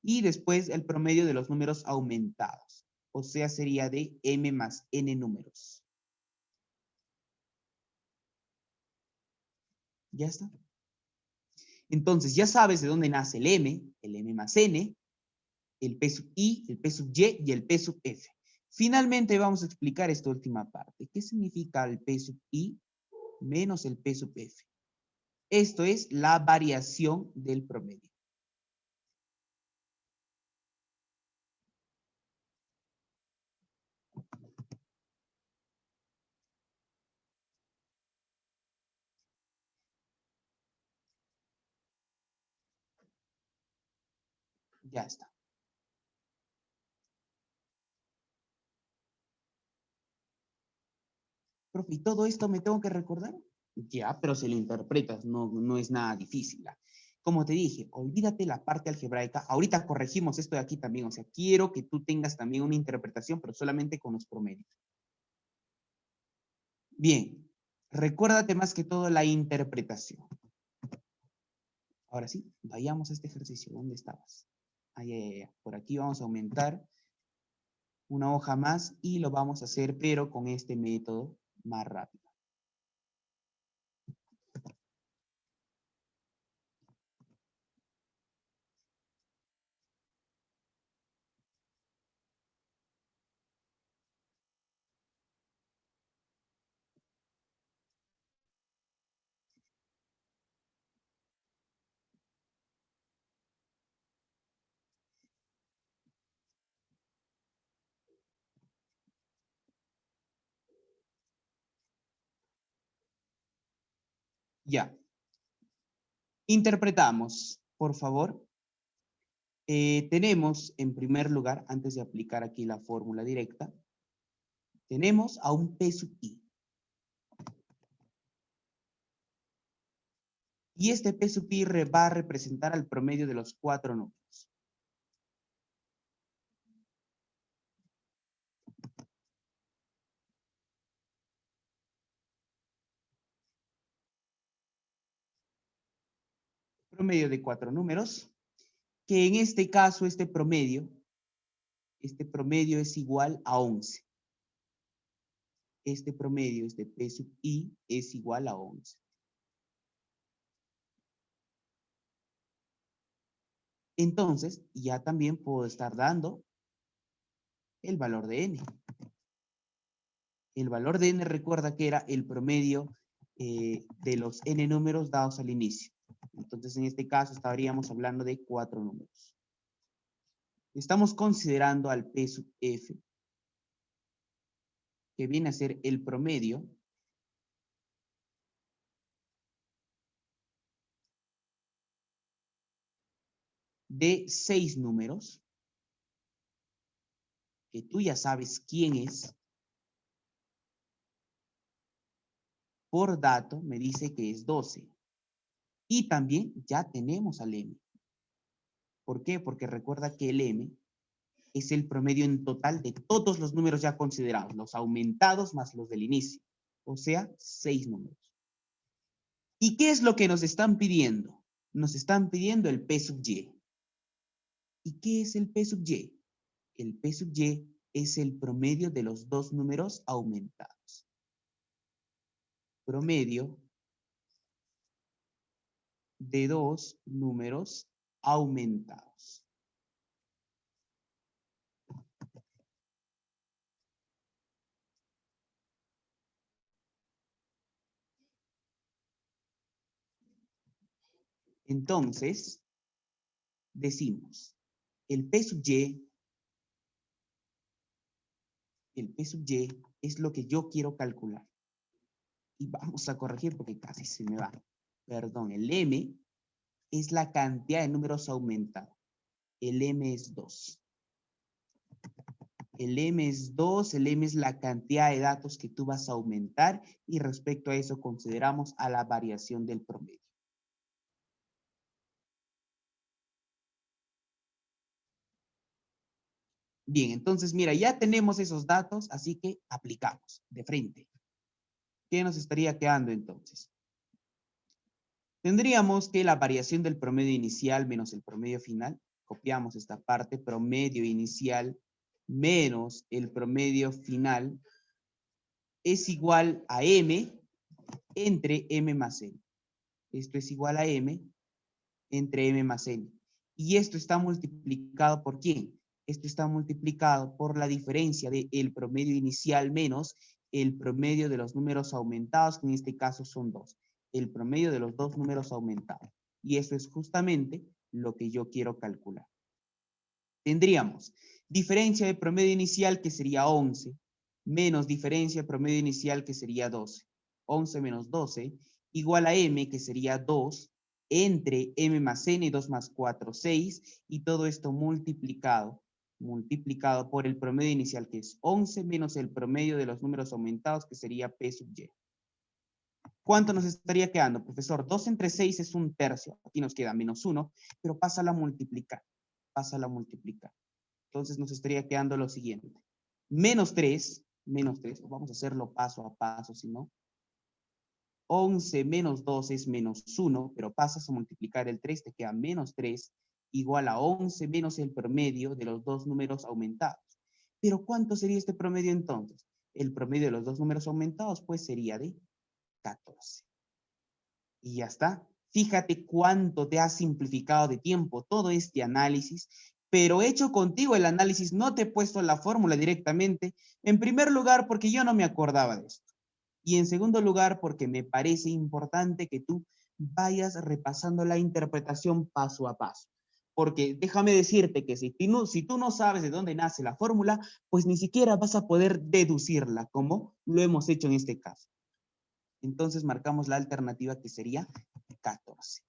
y después el promedio de los números aumentados. O sea, sería de m más n números. ¿Ya está? Entonces, ya sabes de dónde nace el m más n, el p sub i, el p sub y y el p sub f. Finalmente vamos a explicar esta última parte. ¿Qué significa el p sub i menos el p sub f? Esto es la variación del promedio. Ya está. Profe, ¿y todo esto me tengo que recordar? Ya, pero si lo interpretas, no es nada difícil. Como te dije, olvídate la parte algebraica. Ahorita corregimos esto de aquí también. O sea, quiero que tú tengas también una interpretación, pero solamente con los promedios. Bien, recuérdate más que todo la interpretación. Ahora sí, vayamos a este ejercicio. ¿Dónde estabas? Por aquí vamos a aumentar una hoja más y lo vamos a hacer, pero con este método más rápido. Ya. Interpretamos, por favor. Tenemos, en primer lugar, antes de aplicar aquí la fórmula directa, tenemos a un P sub I. Y este P sub I va a representar al promedio de los 4 números. Promedio de 4 números, que en este caso este promedio es igual a 11. Este promedio, este P sub I, es igual a 11. Entonces, ya también puedo estar dando el valor de n. El valor de n, recuerda que era el promedio de los n números dados al inicio. Entonces, en este caso, estaríamos hablando de 4 números. Estamos considerando al P sub f, que viene a ser el promedio de 6 números, que tú ya sabes quién es. Por dato, me dice que es 12. Y también ya tenemos al m. ¿Por qué? Porque recuerda que el m es el promedio en total de todos los números ya considerados, los aumentados más los del inicio, o sea, 6 números. ¿Y qué es lo que nos están pidiendo? Nos están pidiendo el P sub y. ¿Y qué es el P sub y? El P sub y es el promedio de los dos números aumentados. Promedio de dos números aumentados. Entonces, decimos, el P sub y es lo que yo quiero calcular. Y vamos a corregir porque casi se me va. Perdón, el m es la cantidad de números aumentados. El m es 2. El m es 2, el m es la cantidad de datos que tú vas a aumentar y respecto a eso consideramos a la variación del promedio. Bien, entonces mira, ya tenemos esos datos, así que aplicamos de frente. ¿Qué nos estaría quedando entonces? Tendríamos que la variación del promedio inicial menos el promedio final, copiamos esta parte, promedio inicial menos el promedio final, es igual a m entre m más n. Esto es igual a m entre m más n. Y esto está multiplicado ¿por quién? Esto está multiplicado por la diferencia del promedio inicial menos el promedio de los números aumentados, que en este caso son 2. El promedio de los dos números aumentados. Y eso es justamente lo que yo quiero calcular. Tendríamos diferencia de promedio inicial, que sería 11, menos diferencia de promedio inicial, que sería 12. 11 menos 12, igual a m, que sería 2, entre m más n, 2 más 4, 6, y todo esto multiplicado multiplicado por el promedio inicial, que es 11 menos el promedio de los números aumentados, que sería P sub Y. ¿Cuánto nos estaría quedando, profesor? 2 entre 6 es 1/3. Aquí nos queda menos 1, pero pásala a multiplicar. Pásala a multiplicar. Entonces nos estaría quedando lo siguiente. Menos 3, vamos a hacerlo paso a paso, si no. 11 menos 2 es menos 1, pero pasas a multiplicar el 3, te queda menos 3, igual a 11 menos el promedio de los dos números aumentados. Pero ¿cuánto sería este promedio entonces? El promedio de los dos números aumentados, pues sería de 14. Y ya está. Fíjate cuánto te ha simplificado de tiempo todo este análisis, pero hecho contigo el análisis, no te he puesto la fórmula directamente, en primer lugar porque yo no me acordaba de esto. Y en segundo lugar, porque me parece importante que tú vayas repasando la interpretación paso a paso. Porque déjame decirte que si tú no sabes de dónde nace la fórmula, pues ni siquiera vas a poder deducirla, como lo hemos hecho en este caso. Entonces marcamos la alternativa que sería 14.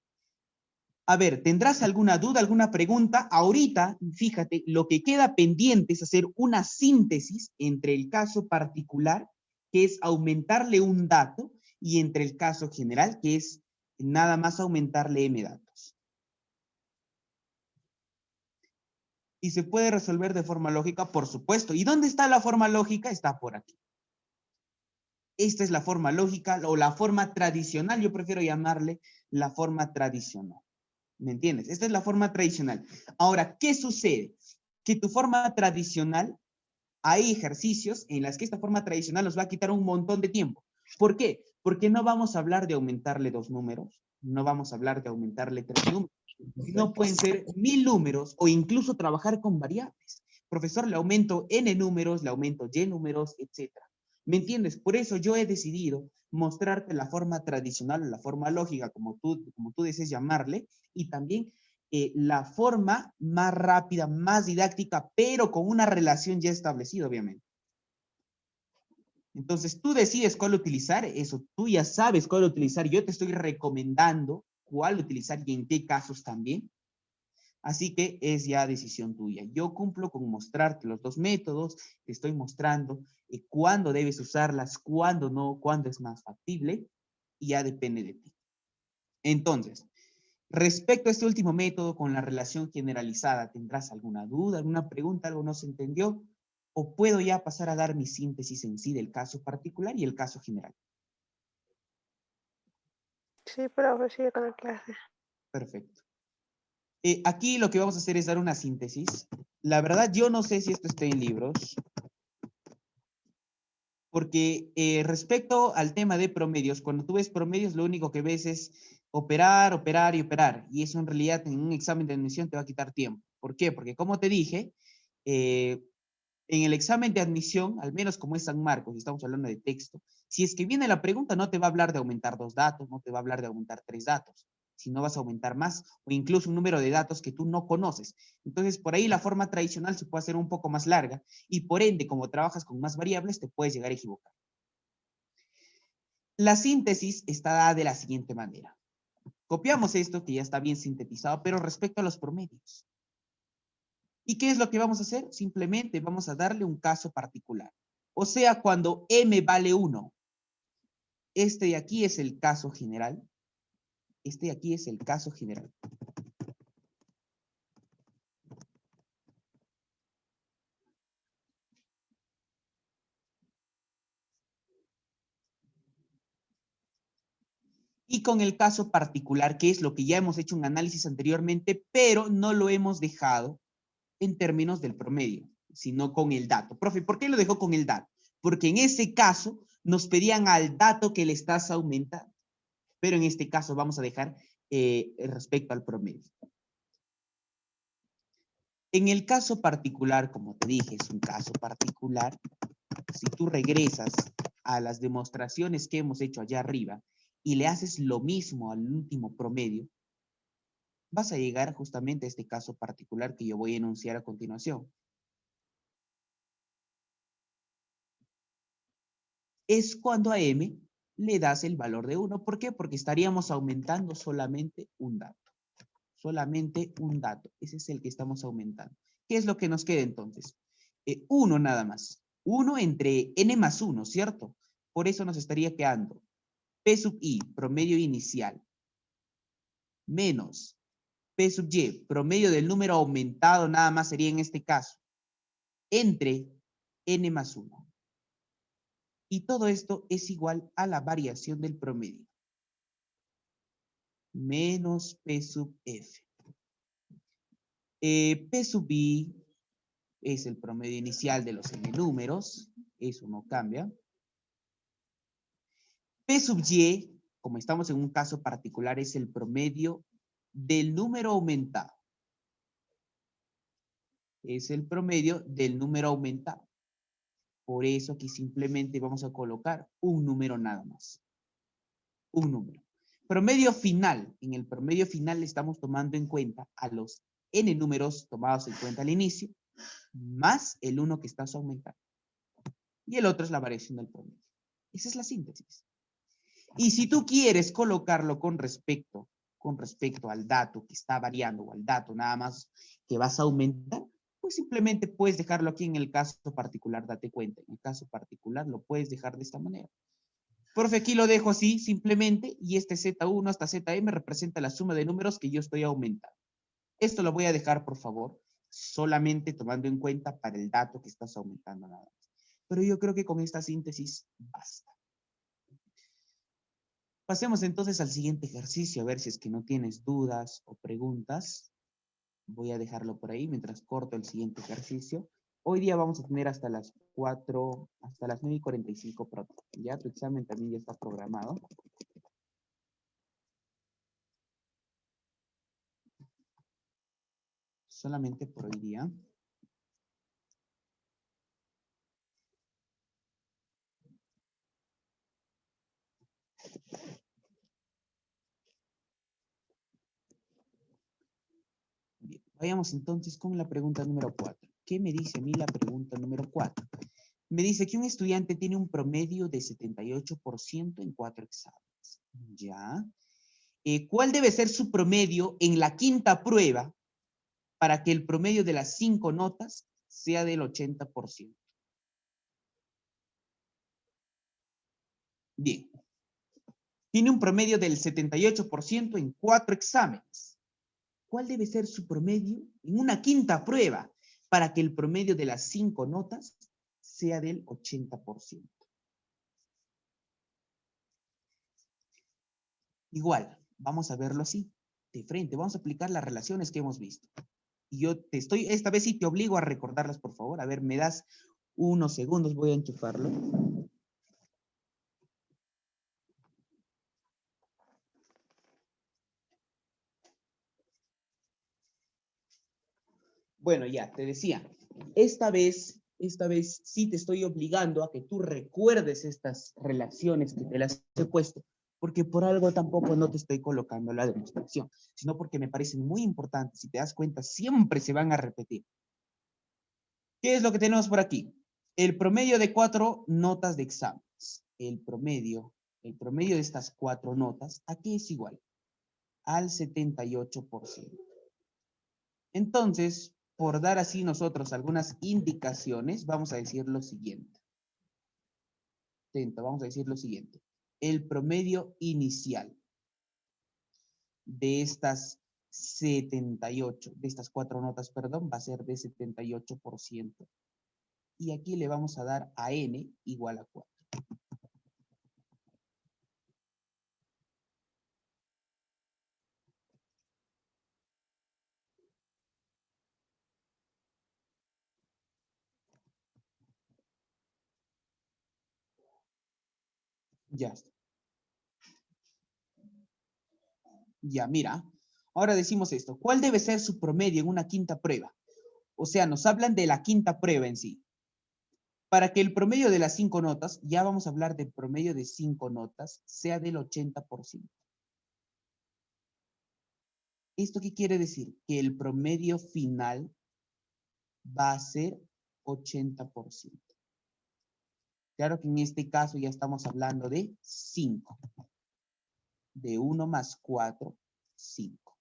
A ver, ¿tendrás alguna duda, alguna pregunta? Ahorita, fíjate, lo que queda pendiente es hacer una síntesis entre el caso particular, que es aumentarle un dato, y entre el caso general, que es nada más aumentarle m datos. ¿Y se puede resolver de forma lógica? Por supuesto. ¿Y dónde está la forma lógica? Está por aquí. Esta es la forma lógica o la forma tradicional. Yo prefiero llamarle la forma tradicional. ¿Me entiendes? Esta es la forma tradicional. Ahora, ¿qué sucede? Que tu forma tradicional, hay ejercicios en las que esta forma tradicional nos va a quitar un montón de tiempo. ¿Por qué? Porque no vamos a hablar de aumentarle 2 números, no vamos a hablar de aumentarle 3 números, sino pueden ser 1000 números o incluso trabajar con variables. Profesor, le aumento n números, le aumento y números, etc. ¿Me entiendes? Por eso yo he decidido mostrarte la forma tradicional, la forma lógica, como tú desees llamarle, y también la forma más rápida, más didáctica, pero con una relación ya establecida, obviamente. Entonces, tú decides cuál utilizar, eso tú ya sabes cuál utilizar, yo te estoy recomendando cuál utilizar y en qué casos también. Así que es ya decisión tuya. Yo cumplo con mostrarte los dos métodos, te estoy mostrando cuándo debes usarlas, cuándo no, cuándo es más factible, y ya depende de ti. Entonces, respecto a este último método con la relación generalizada, ¿tendrás alguna duda, alguna pregunta, algo no se entendió? ¿O puedo ya pasar a dar mi síntesis en sí del caso particular y el caso general? Sí, profe, sigue con la clase. Perfecto. Aquí lo que vamos a hacer es dar una síntesis. La verdad, yo no sé si esto está en libros, porque respecto al tema de promedios, cuando tú ves promedios, lo único que ves es operar, operar y operar. Y eso en realidad en un examen de admisión te va a quitar tiempo. ¿Por qué? Porque como te dije, en el examen de admisión, al menos como es San Marcos, y estamos hablando de texto, si es que viene la pregunta, no te va a hablar de aumentar 2 datos, no te va a hablar de aumentar 3 datos, sino vas a aumentar más o incluso un número de datos que tú no conoces. Entonces, por ahí la forma tradicional se puede hacer un poco más larga y por ende, como trabajas con más variables, te puedes llegar a equivocar. La síntesis está dada de la siguiente manera. Copiamos esto que ya está bien sintetizado, pero respecto a los promedios. ¿Y qué es lo que vamos a hacer? Simplemente vamos a darle un caso particular. O sea, cuando m vale 1, este de aquí es el caso general. Este de aquí es el caso general. Y con el caso particular, que es lo que ya hemos hecho un análisis anteriormente, pero no lo hemos dejado en términos del promedio, sino con el dato. Profe, ¿por qué lo dejó con el dato? Porque en ese caso nos pedían al dato que le estás aumentando, pero en este caso vamos a dejar respecto al promedio. En el caso particular, como te dije, es un caso particular. Si tú regresas a las demostraciones que hemos hecho allá arriba y le haces lo mismo al último promedio, vas a llegar justamente a este caso particular que yo voy a enunciar a continuación. Es cuando a m le das el valor de 1. ¿Por qué? Porque estaríamos aumentando solamente un dato. Solamente un dato. Ese es el que estamos aumentando. ¿Qué es lo que nos queda entonces? 1 nada más. 1 entre n más 1, ¿cierto? Por eso nos estaría quedando P sub i, promedio inicial, menos P sub y, promedio del número aumentado, nada más sería en este caso, entre n más 1. Y todo esto es igual a la variación del promedio. Menos P sub f. P sub i es el promedio inicial de los n números. Eso no cambia. P sub y, como estamos en un caso particular, es el promedio del número aumentado. Es el promedio del número aumentado. Por eso aquí simplemente vamos a colocar un número nada más. Un número. Promedio final. En el promedio final estamos tomando en cuenta a los n números tomados en cuenta al inicio, más el 1 que estás aumentando. Y el otro es la variación del promedio. Esa es la síntesis. Y si tú quieres colocarlo con respecto al dato que está variando o al dato nada más que vas a aumentar, pues simplemente puedes dejarlo aquí en el caso particular, date cuenta. En el caso particular lo puedes dejar de esta manera. Profe, aquí lo dejo así simplemente y este Z1 hasta Zm representa la suma de números que yo estoy aumentando. Esto lo voy a dejar, por favor, solamente tomando en cuenta para el dato que estás aumentando nada más. Pero yo creo que con esta síntesis basta. Pasemos entonces al siguiente ejercicio, a ver si es que no tienes dudas o preguntas. Voy a dejarlo por ahí mientras corto el siguiente ejercicio. Hoy día vamos a tener hasta las 4, hasta las 9:45 pronto. Ya tu examen también ya está programado. Solamente por hoy día. Bien, vayamos entonces con la pregunta número 4. ¿Qué me dice a mí la pregunta número 4? Me dice que un estudiante tiene un promedio de 78% en 4 exámenes. ¿Ya? ¿Cuál debe ser su promedio en la quinta prueba para que el promedio de las 5 notas sea del 80%? Bien. Tiene un promedio del 78% en 4 exámenes. ¿Cuál debe ser su promedio en una quinta prueba para que el promedio de las 5 notas sea del 80%? Igual, vamos a verlo así, de frente. Vamos a aplicar las relaciones que hemos visto. Y yo esta vez sí te obligo a recordarlas, por favor. A ver, me das unos segundos, voy a enchufarlo. Bueno, ya, te decía, esta vez sí te estoy obligando a que tú recuerdes estas relaciones que te las he puesto, porque por algo tampoco no te estoy colocando la demostración, sino porque me parecen muy importantes. Si te das cuenta, siempre se van a repetir. ¿Qué es lo que tenemos por aquí? El promedio de 4 notas de exámenes. El promedio de estas 4 notas, aquí es igual al 78%. Entonces, por dar así nosotros algunas indicaciones, vamos a decir lo siguiente. Atento, vamos a decir lo siguiente. El promedio inicial de estas 78, de estas 4 notas, perdón, va a ser de 78%. Y aquí le vamos a dar a n igual a 4. Ya está. Ya, mira. Ahora decimos esto. ¿Cuál debe ser su promedio en una quinta prueba? O sea, nos hablan de la quinta prueba en sí. Para que el promedio de las 5 notas, ya vamos a hablar del promedio de 5 notas, sea del 80%. ¿Esto qué quiere decir? Que el promedio final va a ser 80%. Claro que en este caso ya estamos hablando de 5. De 1 más 4, 5.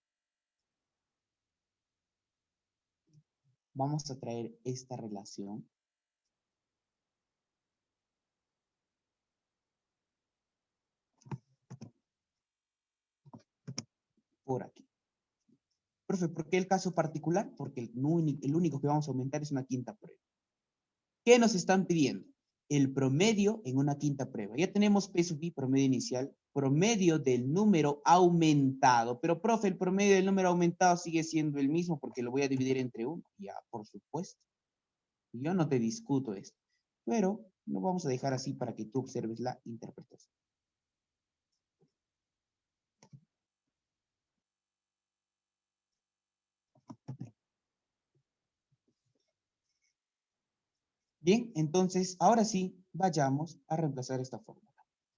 vamos a traer esta relación. Por aquí. Profe, ¿por qué el caso particular? Porque el único que vamos a aumentar es una quinta prueba. ¿Qué nos están pidiendo? El promedio en una quinta prueba. Ya tenemos P sub I, promedio inicial, promedio del número aumentado. Pero, profe, el promedio del número aumentado sigue siendo el mismo porque lo voy a dividir entre 1. Ya, por supuesto. Yo no te discuto esto. Pero lo vamos a dejar así para que tú observes la interpretación. Bien, entonces, ahora sí, vayamos a reemplazar esta fórmula.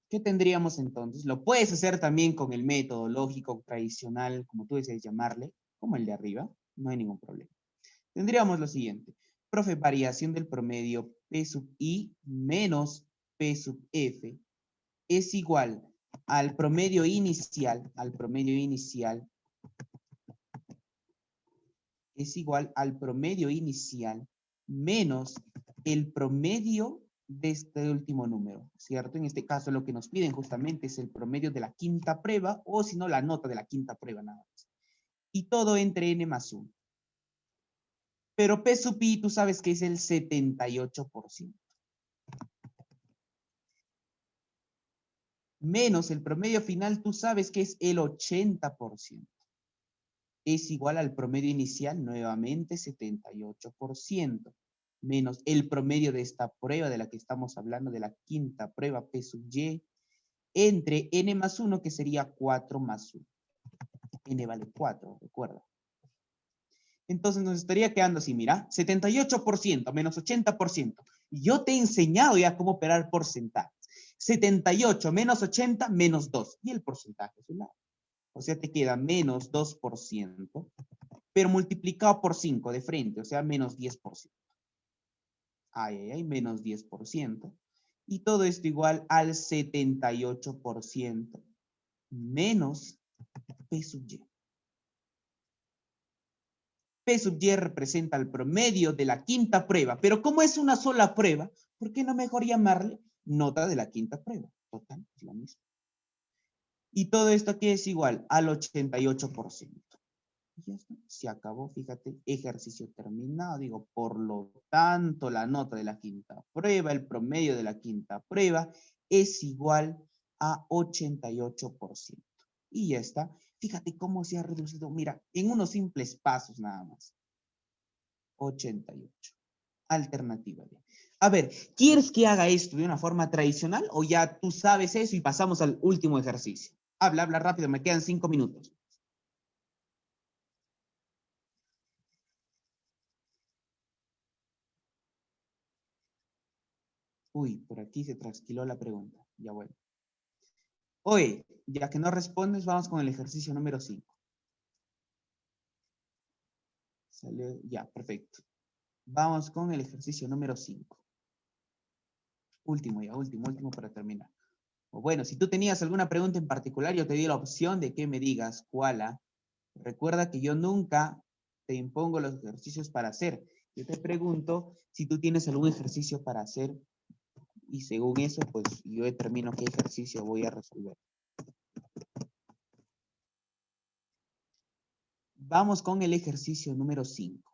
¿Qué tendríamos entonces? Lo puedes hacer también con el método lógico tradicional, como tú desees llamarle, como el de arriba, no hay ningún problema. Tendríamos lo siguiente. Profe, variación del promedio P sub I menos P sub F es igual al promedio inicial, es igual al promedio inicial menos el promedio de este último número, ¿cierto? En este caso lo que nos piden justamente es el promedio de la quinta prueba o si no la nota de la quinta prueba nada más. Y todo entre n más 1. Pero P sub I tú sabes que es el 78%. Menos el promedio final tú sabes que es el 80%. Es igual al promedio inicial, nuevamente 78%, menos el promedio de esta prueba de la que estamos hablando, de la quinta prueba P sub Y, entre n más 1, que sería 4 más 1. N vale 4, recuerda. Entonces nos estaría quedando así, mira, 78% menos 80%. Yo te he enseñado ya cómo operar porcentajes. 78 menos 80 menos 2. Y el porcentaje es un lado. O sea, te queda menos 2%, pero multiplicado por 5 de frente, o sea, menos 10%. Ay, menos 10%. Y todo esto igual al 78% menos P sub Y. P sub Y representa el promedio de la quinta prueba, pero como es una sola prueba, ¿por qué no mejor llamarle nota de la quinta prueba? Total, es lo mismo. Y todo esto aquí es igual al 88%. Y ya está, se acabó, fíjate, ejercicio terminado. Digo, por lo tanto, la nota de la quinta prueba, el promedio de la quinta prueba, es igual a 88%. Y ya está. Fíjate cómo se ha reducido, mira, en unos simples pasos nada más. 88. Alternativa B. A ver, ¿quieres que haga esto de una forma tradicional o ya tú sabes eso y pasamos al último ejercicio? Habla rápido, me quedan 5 minutos. Uy, por aquí se trasquiló la pregunta. Ya vuelvo. Oye, ya que no respondes, vamos con el ejercicio número 5. Salió, ya, perfecto. Vamos con el ejercicio número 5. Último para terminar. O bueno, si tú tenías alguna pregunta en particular, yo te di la opción de que me digas cuál. Recuerda que yo nunca te impongo los ejercicios para hacer. Yo te pregunto si tú tienes algún ejercicio para hacer y según eso, pues yo determino qué ejercicio voy a resolver. Vamos con el ejercicio número 5.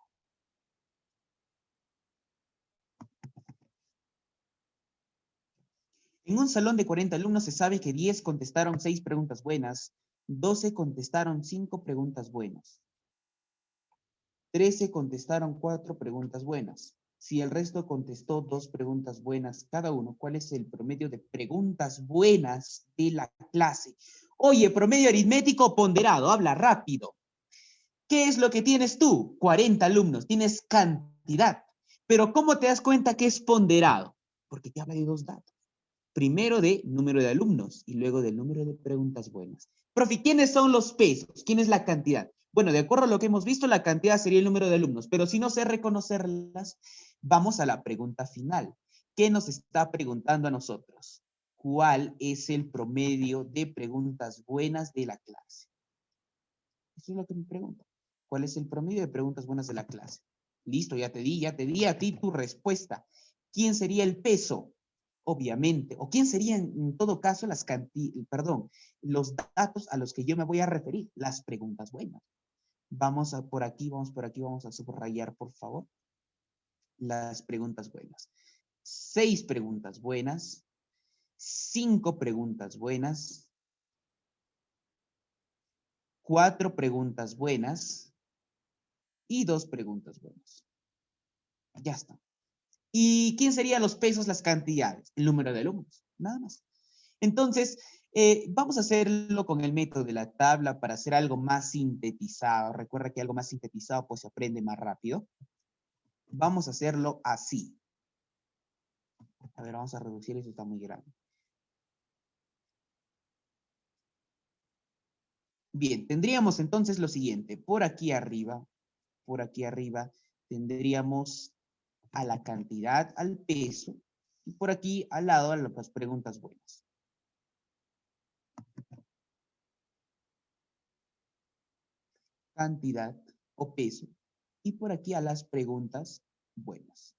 En un salón de 40 alumnos se sabe que 10 contestaron 6 preguntas buenas, 12 contestaron 5 preguntas buenas, 13 contestaron 4 preguntas buenas. Si el resto contestó 2 preguntas buenas cada uno, ¿cuál es el promedio de preguntas buenas de la clase? Oye, promedio aritmético ponderado, habla rápido. ¿Qué es lo que tienes tú? 40 alumnos, tienes cantidad. Pero ¿cómo te das cuenta que es ponderado? Porque te habla de 2 datos. Primero de número de alumnos y luego del número de preguntas buenas. Profe, ¿quiénes son los pesos? ¿Quién es la cantidad? Bueno, de acuerdo a lo que hemos visto, la cantidad sería el número de alumnos, pero si no sé reconocerlas, vamos a la pregunta final. ¿Qué nos está preguntando a nosotros? ¿Cuál es el promedio de preguntas buenas de la clase? Eso es lo que me pregunta. ¿Cuál es el promedio de preguntas buenas de la clase? Listo, ya te di a ti tu respuesta. ¿Quién sería el peso? Obviamente. ¿O quién serían en todo caso los datos a los que yo me voy a referir? Las preguntas buenas. Vamos por aquí, vamos a subrayar, por favor. Las preguntas buenas. 6 preguntas buenas. 5 preguntas buenas. 4 preguntas buenas. Y 2 preguntas buenas. Ya está. ¿Y quién serían los pesos, las cantidades? El número de alumnos, nada más. Entonces, vamos a hacerlo con el método de la tabla para hacer algo más sintetizado. Recuerda que algo más sintetizado pues se aprende más rápido. Vamos a hacerlo así. A ver, vamos a reducir, eso está muy grande. Bien, tendríamos entonces lo siguiente. Por aquí arriba, tendríamos a la cantidad, al peso, y por aquí al lado a las preguntas buenas. Cantidad o peso, y por aquí a las preguntas buenas.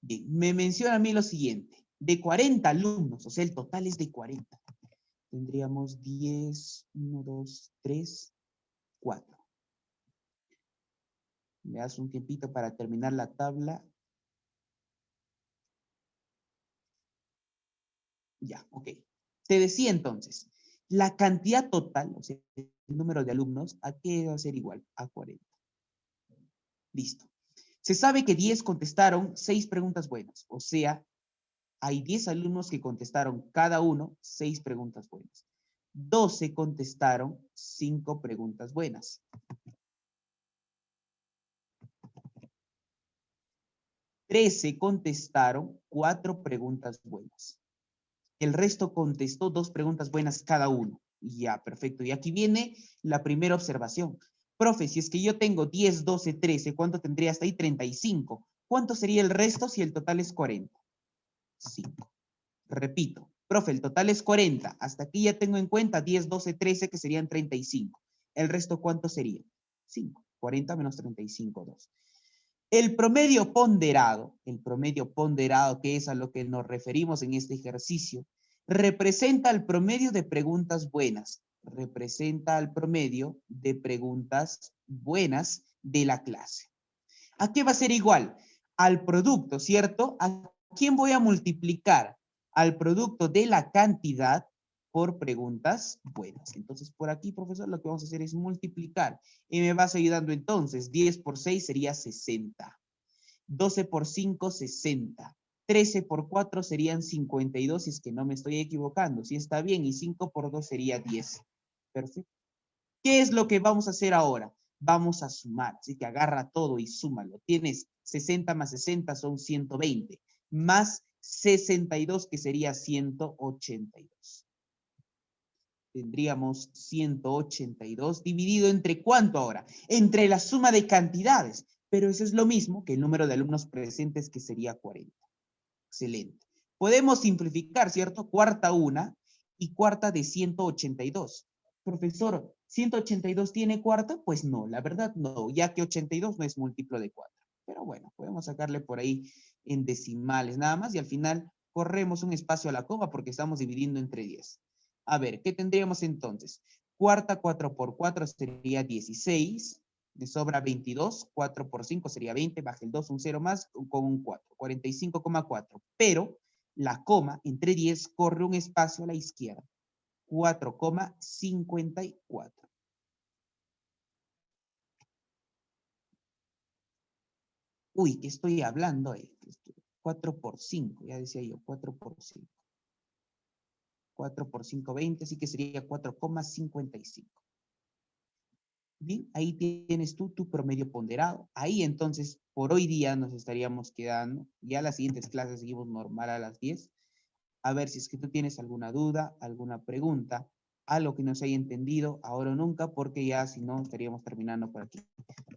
Bien, me menciona a mí lo siguiente. De 40 alumnos, o sea, el total es de 40. Tendríamos 10, 1, 2, 3, 4. Me das un tiempito para terminar la tabla. Ya, ok. Te decía entonces, la cantidad total, o sea, el número de alumnos, ¿a qué va a ser igual? A 40. Listo. Se sabe que 10 contestaron 6 preguntas buenas, o sea, hay 10 alumnos que contestaron cada uno 6 preguntas buenas. 12 contestaron 5 preguntas buenas. 13 contestaron 4 preguntas buenas. El resto contestó 2 preguntas buenas cada uno. Ya, perfecto. Y aquí viene la primera observación. Profe, si es que yo tengo 10, 12, 13, ¿cuánto tendría hasta ahí? 35. ¿Cuánto sería el resto si el total es 40? 5. Repito, profe, el total es 40. Hasta aquí ya tengo en cuenta 10, 12, 13, que serían 35. ¿El resto cuánto sería? 5. 40 menos 35, 2. El promedio ponderado, que es a lo que nos referimos en este ejercicio, representa el promedio de preguntas buenas. Representa el promedio de preguntas buenas de la clase. ¿A qué va a ser igual? Al producto, ¿cierto? ¿A quién voy a multiplicar? Al producto de la cantidad por preguntas buenas. Entonces, por aquí, profesor, lo que vamos a hacer es multiplicar. Y me vas ayudando entonces. 10 por 6 sería 60. 12 por 5, 60. 13 por 4 serían 52, si es que no me estoy equivocando. Si está bien, y 5 por 2 sería 10. Perfecto. ¿Qué es lo que vamos a hacer ahora? Vamos a sumar, así que agarra todo y súmalo. Tienes 60 más 60 son 120, más 62 que sería 182. Tendríamos 182 dividido entre ¿cuánto ahora? Entre la suma de cantidades, pero eso es lo mismo que el número de alumnos presentes, que sería 40. Excelente. Podemos simplificar, ¿cierto? Cuarta una y cuarta de 182. Profesor, ¿182 tiene cuarta? Pues no, la verdad no, ya que 82 no es múltiplo de 4. Pero bueno, podemos sacarle por ahí en decimales nada más y al final corremos un espacio a la coma porque estamos dividiendo entre 10. A ver, ¿qué tendríamos entonces? Cuarta, 4 por 4 sería 16. Me sobra 22. 4 por 5 sería 20. Baja el 2, un 0 más, con un 4. 45,4. Pero la coma entre 10 corre un espacio a la izquierda. 4,54. Uy, ¿qué estoy hablando ahí? 4 por 5, ya decía yo, 4 por 5. 4 por 5, 20, así que sería 4,55. Bien, ahí tienes tú tu promedio ponderado. Ahí entonces, por hoy día nos estaríamos quedando. Ya las siguientes clases seguimos normal a las 10. A ver si es que tú tienes alguna duda, alguna pregunta, algo que no se haya entendido, ahora o nunca, porque ya si no estaríamos terminando por aquí.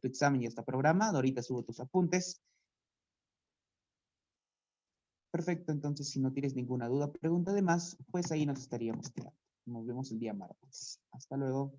Tu examen ya está programado, ahorita subo tus apuntes. Perfecto, entonces si no tienes ninguna duda, pregunta de más, pues ahí nos estaríamos quedando. nos vemos el día martes. Hasta luego.